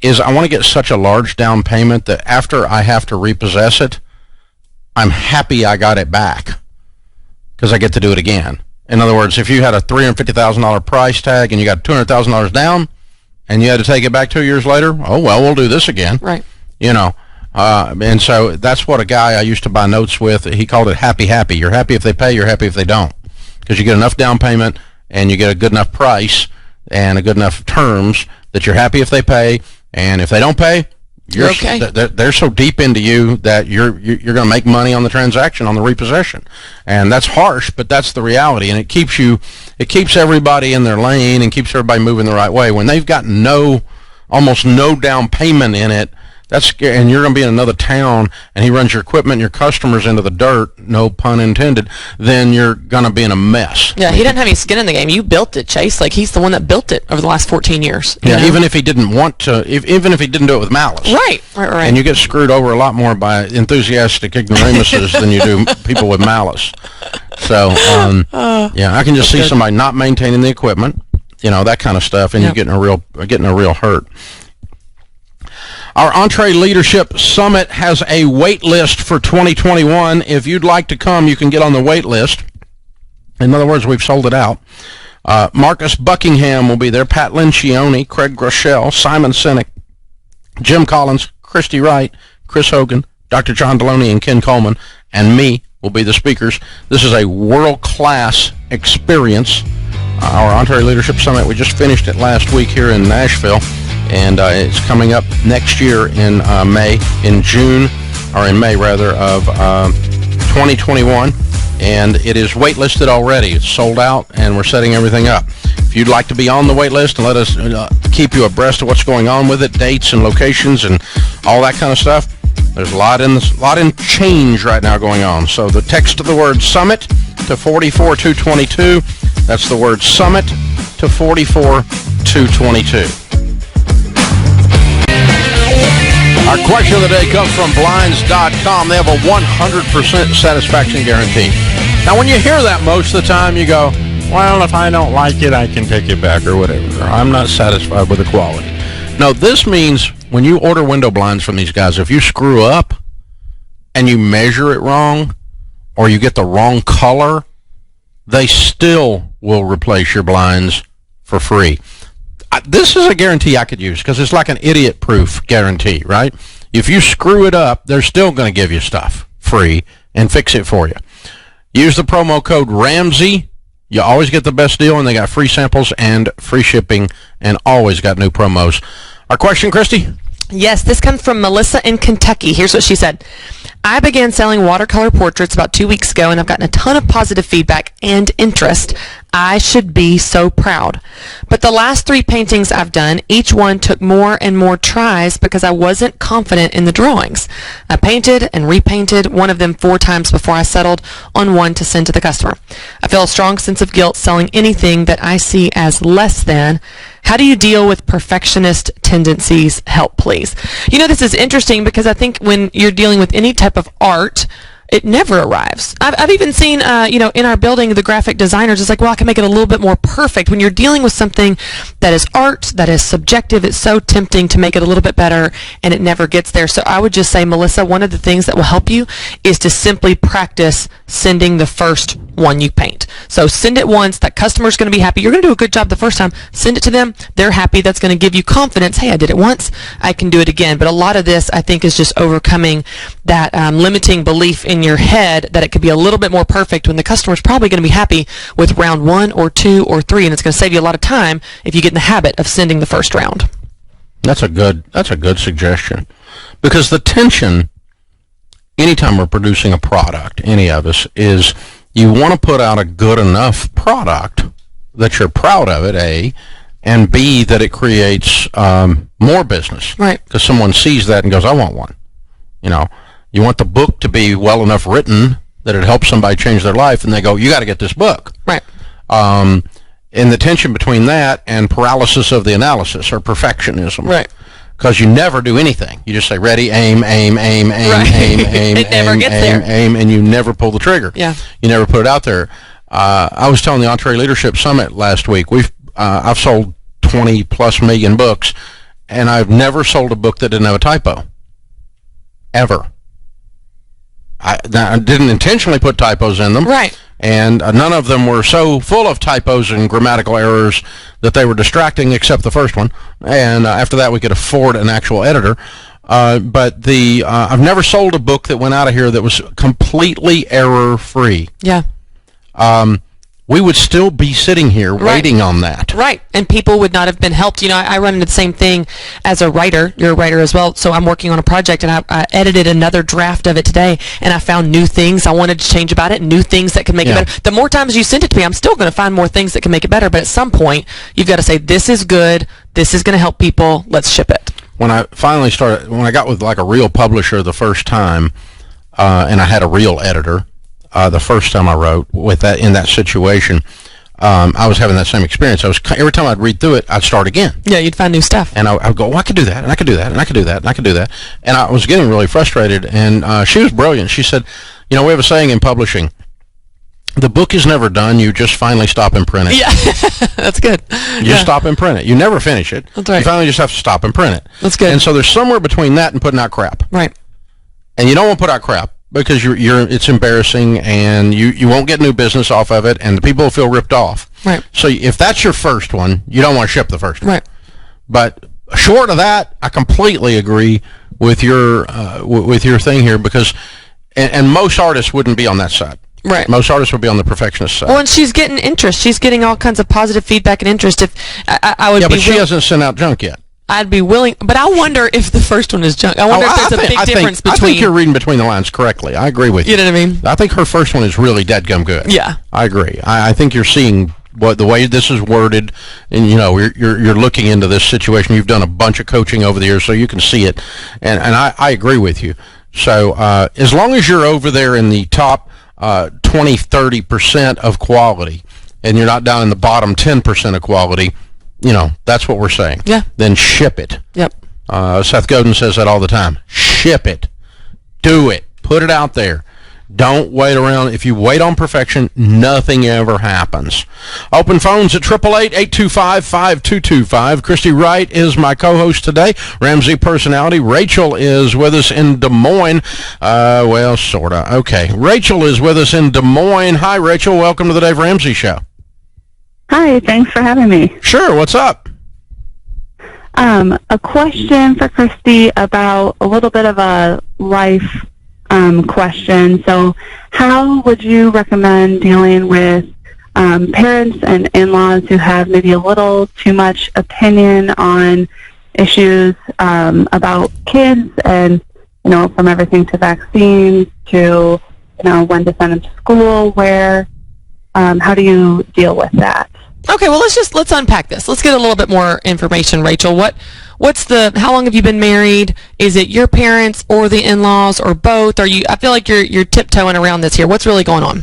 is I want to get such a large down payment that after I have to repossess it, I'm happy I got it back because I get to do it again. In other words, if you had a $350,000 price tag and you got $200,000 down and you had to take it back 2 years later, we'll do this again. Right. And so that's what a guy I used to buy notes with, he called it happy. You're happy if they pay, you're happy if they don't. Because you get enough down payment and you get a good enough price and a good enough terms that you're happy if they pay, and if they don't pay, you're okay. They're so deep into you that you're going to make money on the transaction, on the repossession, and that's harsh, but that's the reality, and it keeps everybody in their lane and keeps everybody moving the right way. When they've got almost no down payment in it, that's scary, and you're going to be in another town, and he runs your equipment and your customers into the dirt, no pun intended, then you're going to be in a mess. Yeah, he doesn't have any skin in the game. You built it, Chase. Like, he's the one that built it over the last 14 years. Yeah, even if he didn't want to, even if he didn't do it with malice. Right. And you get screwed over a lot more by enthusiastic ignoramuses than you do people with malice. So, I can just see somebody not maintaining the equipment, that kind of stuff, and you're getting a real hurt. Our Entree Leadership Summit has a wait list for 2021. If you'd like to come, you can get on the wait list. In other words, we've sold it out. Marcus Buckingham will be there. Pat Lincioni, Craig Groeschel, Simon Sinek, Jim Collins, Christy Wright, Chris Hogan, Dr. John Deloney, and Ken Coleman, and me will be the speakers. This is a world-class experience. Our Entree Leadership Summit, we just finished it last week here in Nashville, and it's coming up next year in May, of 2021, and it is waitlisted already. It's sold out, and we're setting everything up. If you'd like to be on the wait list and let us keep you abreast of what's going on with it, dates and locations and all that kind of stuff, there's a lot in change right now going on. So the text of the word SUMMIT to 44222. That's the word SUMMIT to 44222. Our question of the day comes from Blinds.com. They have a 100% satisfaction guarantee. Now, when you hear that, most of the time you go, well, if I don't like it, I can take it back or whatever. Or, I'm not satisfied with the quality. No, this means when you order window blinds from these guys, if you screw up and you measure it wrong or you get the wrong color, they still will replace your blinds for free. This is a guarantee I could use because it's like an idiot-proof guarantee, right? If you screw it up, they're still going to give you stuff free and fix it for you. Use the promo code Ramsey. You always get the best deal, and they got free samples and free shipping and always got new promos. Our question, Christy? Yes, this comes from Melissa in Kentucky. Here's what she said. I began selling watercolor portraits about 2 weeks ago, and I've gotten a ton of positive feedback and interest. I should be so proud. But the last 3 paintings I've done, each one took more and more tries because I wasn't confident in the drawings. I painted and repainted one of them 4 times before I settled on one to send to the customer. I feel a strong sense of guilt selling anything that I see as less than. How do you deal with perfectionist tendencies? Help, please. You know, this is interesting because I think when you're dealing with any type of art, it never arrives. I've even seen, in our building, the graphic designers, it's like, well, I can make it a little bit more perfect. When you're dealing with something that is art, that is subjective, it's so tempting to make it a little bit better, and it never gets there. So I would just say, Melissa, one of the things that will help you is to simply practice sending the first one you paint. So send it once. That customer's going to be happy. You're going to do a good job the first time. Send it to them. They're happy. That's going to give you confidence. Hey, I did it once. I can do it again. But a lot of this, I think, is just overcoming that limiting belief in your head that it could be a little bit more perfect when the customer's probably going to be happy with round 1 or 2 or 3, and it's going to save you a lot of time if you get in the habit of sending the first round. That's a good suggestion, because the tension anytime we're producing a product, any of us, is you want to put out a good enough product that you're proud of it, A, and B, that it creates more business. Right. Because someone sees that and goes, I want one. You know, you want the book to be well enough written that it helps somebody change their life, and they go, you got to get this book. Right. And the tension between that and paralysis of the analysis, or perfectionism. Right. Because you never do anything. You just say, ready, aim, aim, aim, aim, right. aim, aim, it never aim, gets aim, there. aim, and you never pull the trigger. Yeah. You never put it out there. I was telling the Entree Leadership Summit last week, I've sold 20+ million books, and I've never sold a book that didn't have a typo. Ever. I didn't intentionally put typos in them. Right. And none of them were so full of typos and grammatical errors that they were distracting, except the first one. And after that, we could afford an actual editor. But I've never sold a book that went out of here that was completely error-free. Yeah. We would still be sitting here waiting on that. Right. And people would not have been helped. You know, I run into the same thing as a writer. You're a writer as well. So I'm working on a project, and I edited another draft of it today, and I found new things I wanted to change about it, new things that can make it better. The more times you send it to me, I'm still going to find more things that can make it better. But at some point, you've got to say, this is good. This is going to help people. Let's ship it. When I finally started, when I got with like a real publisher the first time, and I had a real editor, the first time I wrote with that in that situation, I was having that same experience. Every time I'd read through it, I'd start again. Yeah, you'd find new stuff. And I would go, I could do that, and I could do that, and I could do that, and I could do that. And I was getting really frustrated, and she was brilliant. She said, you know, we have a saying in publishing, the book is never done, you just finally stop and print it. Yeah, that's good. You just stop and print it. You never finish it. That's right. You finally just have to stop and print it. That's good. And so there's somewhere between that and putting out crap. Right. And you don't want to put out crap, because it's embarrassing, and you won't get new business off of it, and the people will feel ripped off. Right. So if that's your first one, you don't want to ship the first one. Right. But short of that, I completely agree with your thing here, because and most artists wouldn't be on that side. Right. Most artists would be on the perfectionist side. Well, and she's getting interest. She's getting all kinds of positive feedback and interest. If I would, yeah, but she hasn't sent out junk yet. I'd be willing, but I wonder if the first one is junk. I wonder if there's a big difference between. I think you're reading between the lines correctly. I agree with you. You know what I mean? I think her first one is really deadgum good. Yeah. I agree. I think you're seeing the way this is worded, and you're looking into this situation. You've done a bunch of coaching over the years, so you can see it, and I agree with you. So as long as you're over there in the top 20-30% of quality, and you're not down in the bottom 10% of quality, that's what we're saying. Yeah. Then ship it. Yep. Seth Godin says that all the time. Ship it. Do it. Put it out there. Don't wait around. If you wait on perfection, nothing ever happens. Open phones at 888-825-5225. Christy Wright is my co-host today. Ramsey personality. Rachel is with us in Des Moines. Well, sort of. Okay. Rachel is with us in Des Moines. Hi, Rachel. Welcome to the Dave Ramsey Show. Hi, thanks for having me. Sure. What's up? A question for Christy about a little bit of a life question. So how would you recommend dealing with parents and in-laws who have maybe a little too much opinion on issues about kids, and from everything to vaccines to when to send them to school, where how do you deal with that? Okay, well, let's unpack this. Let's get a little bit more information, Rachel. How long have you been married? Is it your parents or the in-laws or both? I feel like you're tiptoeing around this here. What's really going on?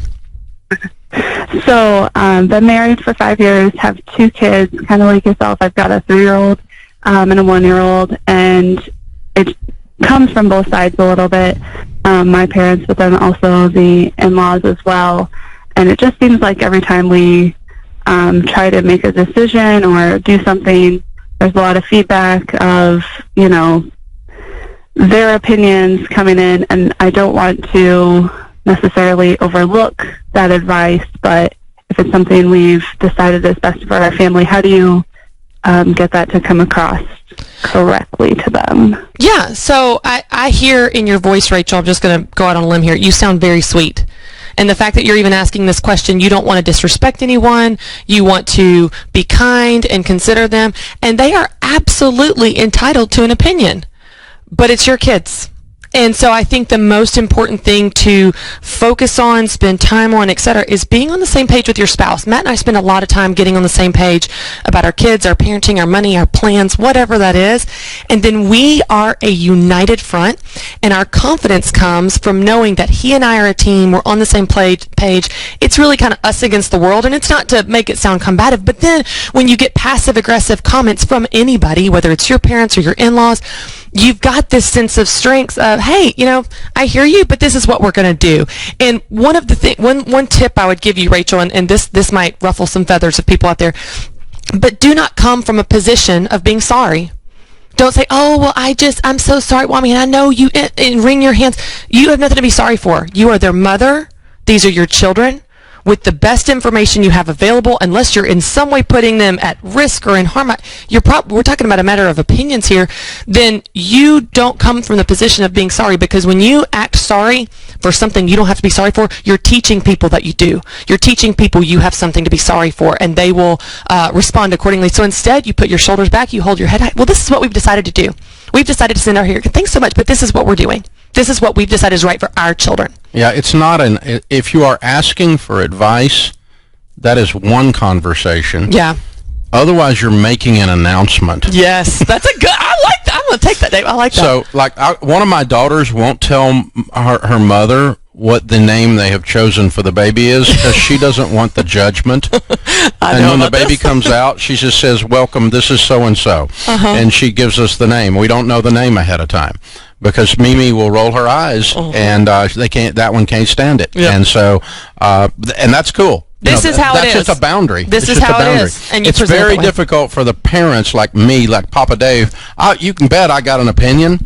So, been married for 5 years, have 2 kids, kind of like yourself. I've got a 3-year-old and a 1-year-old, and it comes from both sides a little bit. My parents, but then also the in-laws as well. And it just seems like every time we try to make a decision or do something, there's a lot of feedback of, their opinions coming in, and I don't want to necessarily overlook that advice, but if it's something we've decided is best for our family, how do you get that to come across correctly to them? Yeah, so I hear in your voice, Rachel, I'm just going to go out on a limb here, you sound very sweet. And the fact that you're even asking this question, you don't want to disrespect anyone, you want to be kind and consider them, and they are absolutely entitled to an opinion. But it's your kids. And so I think the most important thing to focus on, spend time on, etc., is being on the same page with your spouse. Matt and I spend a lot of time getting on the same page about our kids, our parenting, our money, our plans, whatever that is. And then we are a united front, and our confidence comes from knowing that he and I are a team. We're on the same page. It's really kind of us against the world, and it's not to make it sound combative, but then when you get passive-aggressive comments from anybody, whether it's your parents or your in-laws, you've got this sense of strength of, hey, I hear you, but this is what we're going to do. And one tip I would give you, Rachel, and this might ruffle some feathers of people out there, but do not come from a position of being sorry. Don't say, oh, well, I'm so sorry. Well, I mean, I know you, and wring your hands. You have nothing to be sorry for. You are their mother. These are your children. With the best information you have available, unless you're in some way putting them at risk or in harm, we're talking about a matter of opinions here, then you don't come from the position of being sorry, because when you act sorry for something you don't have to be sorry for, you're teaching people that you do. You're teaching people you have something to be sorry for, and they will respond accordingly. So instead, you put your shoulders back, you hold your head high. Well, this is what we've decided to do. We've decided to send our here. Thanks so much, but this is what we're doing. This is what we've decided is right for our children. Yeah, it's not if you are asking for advice, that is one conversation. Yeah. Otherwise, you're making an announcement. Yes, that's a good, I like that. I'm going to take that, Dave. I like that. So, one of my daughters won't tell her mother what the name they have chosen for the baby is, because she doesn't want the judgment. And when the baby comes out, she just says, welcome, this is so-and-so. And she gives us the name. We don't know the name ahead of time, because Mimi will roll her eyes, and that one can't stand it. Yep. And so, and that's cool. This is how it is. That's just a boundary. This is how it is. And it's very difficult for the parents like me, like Papa Dave. You can bet I got an opinion,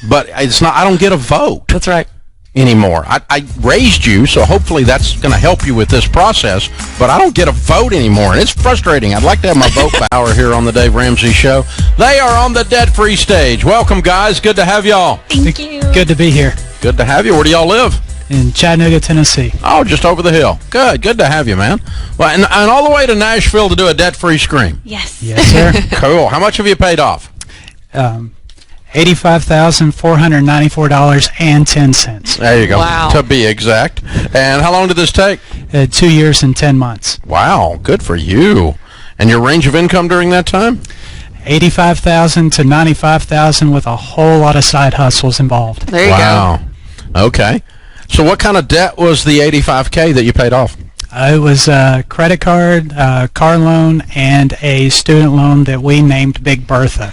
but it's not. I don't get a vote. That's right. anymore. I raised you, so hopefully that's going to help you with this process, but I don't get a vote anymore, and it's frustrating. I'd like to have my vote power here on the Dave Ramsey Show. They are on the debt-free stage. Welcome, guys. Good to have y'all. Thank you. Good to be here. Good to have you. Where do y'all live? In Chattanooga, Tennessee. Oh, just over the hill. Good to have you, man. Well, and all the way to Nashville to do a debt-free scream. Yes. Yes, sir. Cool. How much have you paid off? $85,494.10. There you go. Wow. To be exact. And how long did this take? 2 years and 10 months. Wow. Good for you. And your range of income during that time? $85,000 to $95,000 with a whole lot of side hustles involved. There you Wow. Okay. So what kind of debt was the $85K that you paid off? It was a credit card, car loan, and a student loan that we named Big Bertha.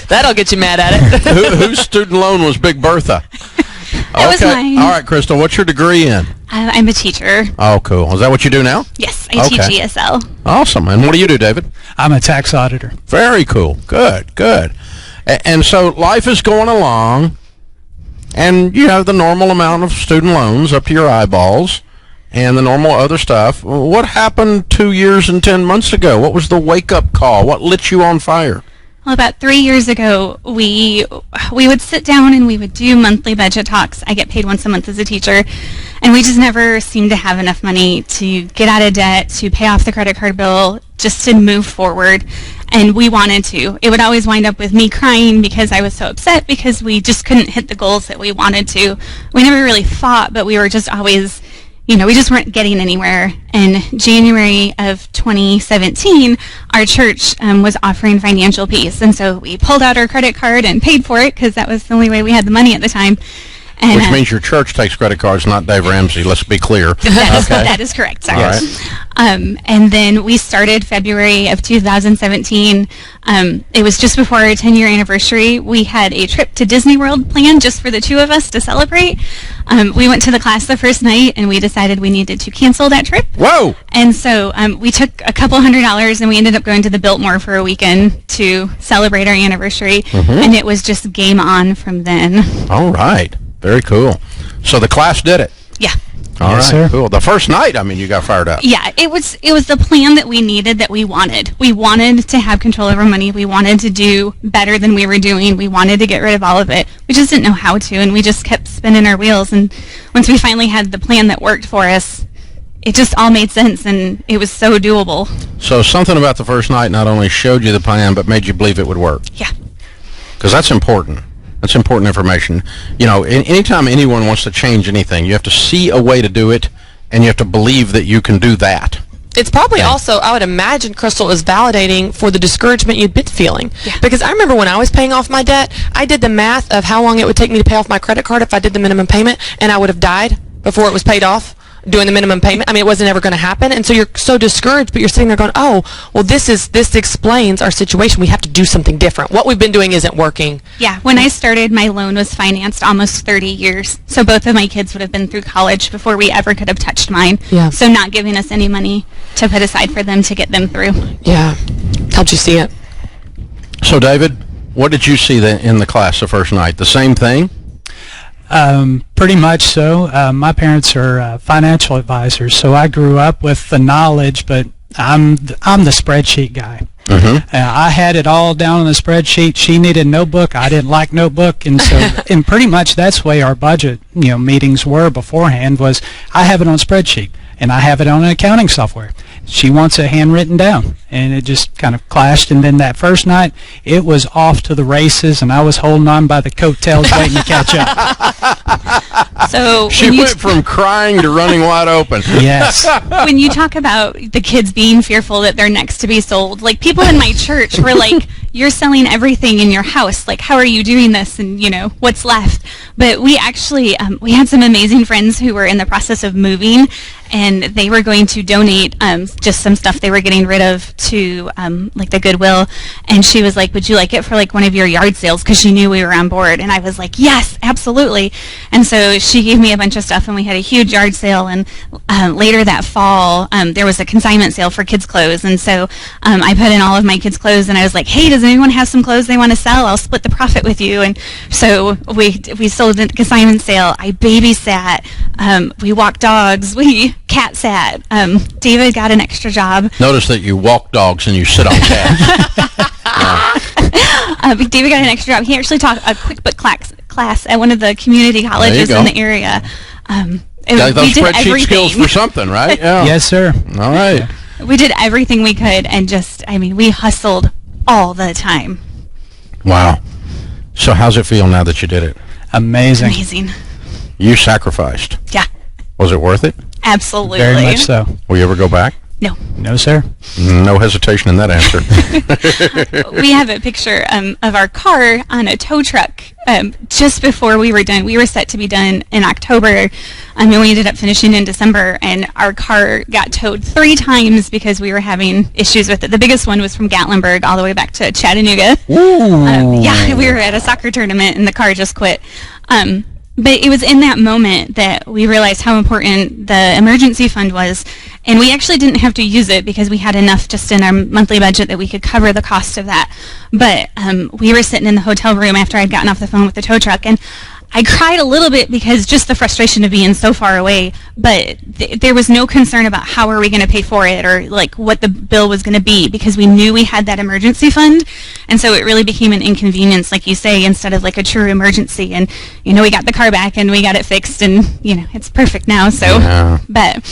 That'll get you mad at it. Whose student loan was Big Bertha? That was mine. All right, Crystal, what's your degree in? I'm a teacher. Oh, cool. Is that what you do now? Yes, I teach ESL. Awesome. And what do you do, David? I'm a tax auditor. Very cool. Good. And so life is going along, and you have the normal amount of student loans up to your eyeballs and the normal other stuff. What happened 2 years and 10 months ago? What was the wake-up call? What lit you on fire? Well, about 3 years ago, we would sit down and we would do monthly budget talks. I get paid once a month as a teacher, and we just never seemed to have enough money to get out of debt, to pay off the credit card bill, just to move forward. And we wanted to. It would always wind up with me crying because I was so upset because we just couldn't hit the goals that we wanted to. We never really fought, but we were just always, we just weren't getting anywhere. In January of 2017, our church was offering financial peace. And so we pulled out our credit card and paid for it because that was the only way we had the money at the time. And, which means your church takes credit cards, not Dave Ramsey. Let's be clear. That is correct. Sorry. All right. And then we started February of 2017. It was just before our 10-year anniversary. We had a trip to Disney World planned just for the two of us to celebrate. We went to the class the first night, and we decided we needed to cancel that trip. Whoa! And so we took a couple $100s, and we ended up going to the Biltmore for a weekend to celebrate our anniversary. Mm-hmm. And it was just game on from then. All right. Very cool. So the class did it. Yeah. All Yes, right. sir. Cool. The first night, you got fired up. Yeah, it was the plan that we needed, that we wanted. We wanted to have control over money. We wanted to do better than we were doing. We wanted to get rid of all of it. We just didn't know how to, and we just kept spinning our wheels. And once we finally had the plan that worked for us, it just all made sense, and it was so doable. So something about the first night not only showed you the plan, but made you believe it would work. Yeah. Because that's important. That's important information. Anytime anyone wants to change anything, you have to see a way to do it, and you have to believe that you can do that. It's probably also, I would imagine, Crystal, is validating for the discouragement you'd been feeling. Yeah. Because I remember when I was paying off my debt, I did the math of how long it would take me to pay off my credit card if I did the minimum payment, and I would have died before it was paid off doing the minimum payment. It wasn't ever going to happen. And so you're so discouraged, but you're sitting there going, oh, well, this explains our situation. We have to do something different. What we've been doing isn't working. Yeah, when I started, my loan was financed almost 30 years. So both of my kids would have been through college before we ever could have touched mine. Yeah. So not giving us any money to put aside for them to get them through. Yeah. How'd you see it? So, David, what did you see in the class the first night? The same thing? Pretty much so. My parents are financial advisors, so I grew up with the knowledge, but I'm the spreadsheet guy. Mm-hmm. I had it all down on the spreadsheet. She needed a notebook. I didn't like notebook, and so and pretty much that's the way our budget meetings were beforehand. Was I have it on spreadsheet and I have it on an accounting software. She wants it handwritten down, and it just kind of clashed. And then that first night, it was off to the races, and I was holding on by the coattails waiting to catch up. So she went from crying to running wide open. Yes. When you talk about the kids being fearful that they're next to be sold, like people in my church were like, you're selling everything in your house. Like, how are you doing this? And, what's left? But we actually, we had some amazing friends who were in the process of moving, and they were going to donate just some stuff they were getting rid of to like the Goodwill. And she was like, "Would you like it for like one of your yard sales?" Because she knew we were on board. And I was like, "Yes, absolutely." And so she gave me a bunch of stuff, and we had a huge yard sale. And later that fall, there was a consignment sale for kids' clothes, and so I put in all of my kids' clothes, and I was like, "Hey, does anyone have some clothes they want to sell? I'll split the profit with you." And so we sold the consignment sale. I babysat. We walked dogs. We cat sat. David got an extra job. Notice that you walk dogs and you sit on cats. David got an extra job. He actually taught a QuickBook class at one of the community colleges in the area. Those spreadsheet skills for something, right? Yeah. Yes, sir. All right. We did everything we could, and we hustled all the time. Wow. So how's it feel now that you did it? Amazing. Amazing. You sacrificed. Yeah. Was it worth it? Absolutely. Very much so. Will you ever go back? No. No, sir. No hesitation in that answer. We have a picture of our car on a tow truck just before we were done. We were set to be done in October, and we ended up finishing in December, and our car got towed 3 times because we were having issues with it. The biggest one was from Gatlinburg all the way back to Chattanooga. Yeah, we were at a soccer tournament, and the car just quit. But it was in that moment that we realized how important the emergency fund was, and we actually didn't have to use it because we had enough just in our monthly budget that we could cover the cost of that. But we were sitting in the hotel room after I'd gotten off the phone with the tow truck, and I cried a little bit because just the frustration of being so far away, but there was no concern about how are we going to pay for it or like what the bill was going to be because we knew we had that emergency fund, and so it really became an inconvenience, like you say, instead of like a true emergency. And we got the car back and we got it fixed, and it's perfect now. So, but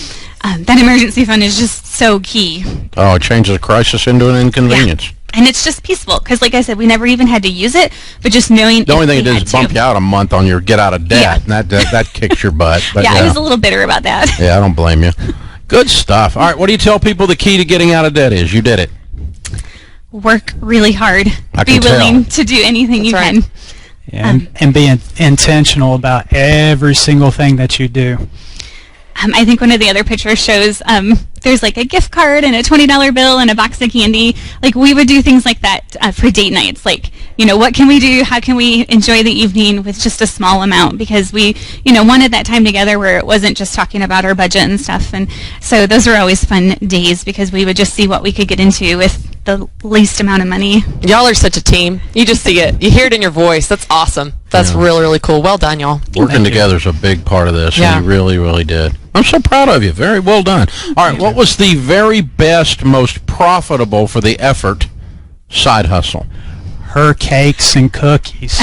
that emergency fund is just so key. Oh, it changes a crisis into an inconvenience. Yeah. And it's just peaceful because, like I said, we never even had to use it, but just knowing the only thing it did is bump you out a month on your get out of debt, and that kicks your butt. But I was a little bitter about that. Yeah, I don't blame you. Good stuff. All right, what do you tell people the key to getting out of debt is? You did it. Work really hard. Be willing to do anything you can. Yeah, and be intentional about every single thing that you do. I think one of the other pictures shows there's like a gift card and a $20 bill and a box of candy. Like we would do things like that for date nights. Like, what can we do? How can we enjoy the evening with just a small amount? Because we, wanted that time together where it wasn't just talking about our budget and stuff. And so those were always fun days because we would just see what we could get into with the least amount of money. Y'all are such a team. You just see it. You hear it in your voice. That's awesome. That's really, really cool. Well done, y'all. Working together is a big part of this, and you really, really did. I'm so proud of you. Very well done. All right, what was the very best, most profitable for the effort side hustle? Her cakes and cookies.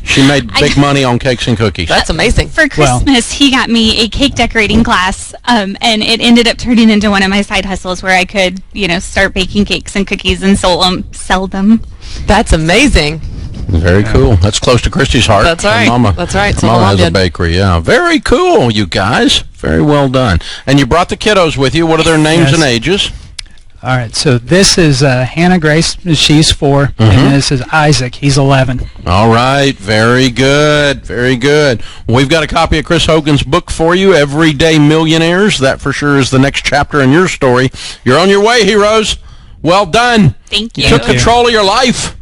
She made big money on cakes and cookies. That's amazing. For Christmas, he got me a cake decorating class, and it ended up turning into one of my side hustles where I could, start baking cakes and cookies and sell them. That's amazing. Very cool. That's close to Christy's heart. That's right. That's right. So Mama has a bakery. Yeah. Very cool, you guys. Very well done. And you brought the kiddos with you. What are their names and ages? All right. So this is Hannah Grace. She's 4, and this is Isaac. He's 11. All right. Very good. Very good. We've got a copy of Chris Hogan's book for you, Everyday Millionaires. That for sure is the next chapter in your story. You're on your way, heroes. Well done. Thank you. You took control of your life.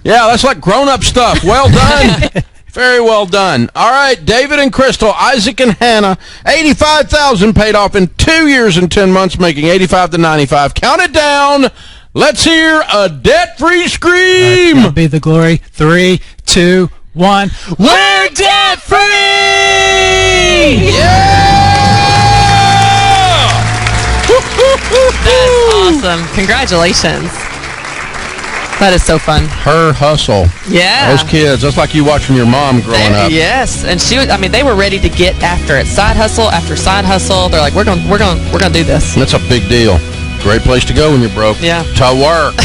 Yeah, that's like grown-up stuff. Well done. Very well done. All right, David and Crystal, Isaac and Hannah, $85,000 paid off in 2 years and 10 months, making $85,000 to $95,000. Count it down. Let's hear a debt-free scream. That'll be the glory. 3, 2, 1. We're debt-free! Yeah! That's awesome. Congratulations. That is so fun. Her hustle. Yeah. Those kids, that's like you watching your mom growing up. Yes, and she was. They were ready to get after it. Side hustle after side hustle. They're like, we're gonna do this. That's a big deal. Great place to go when you're broke. Yeah. To work.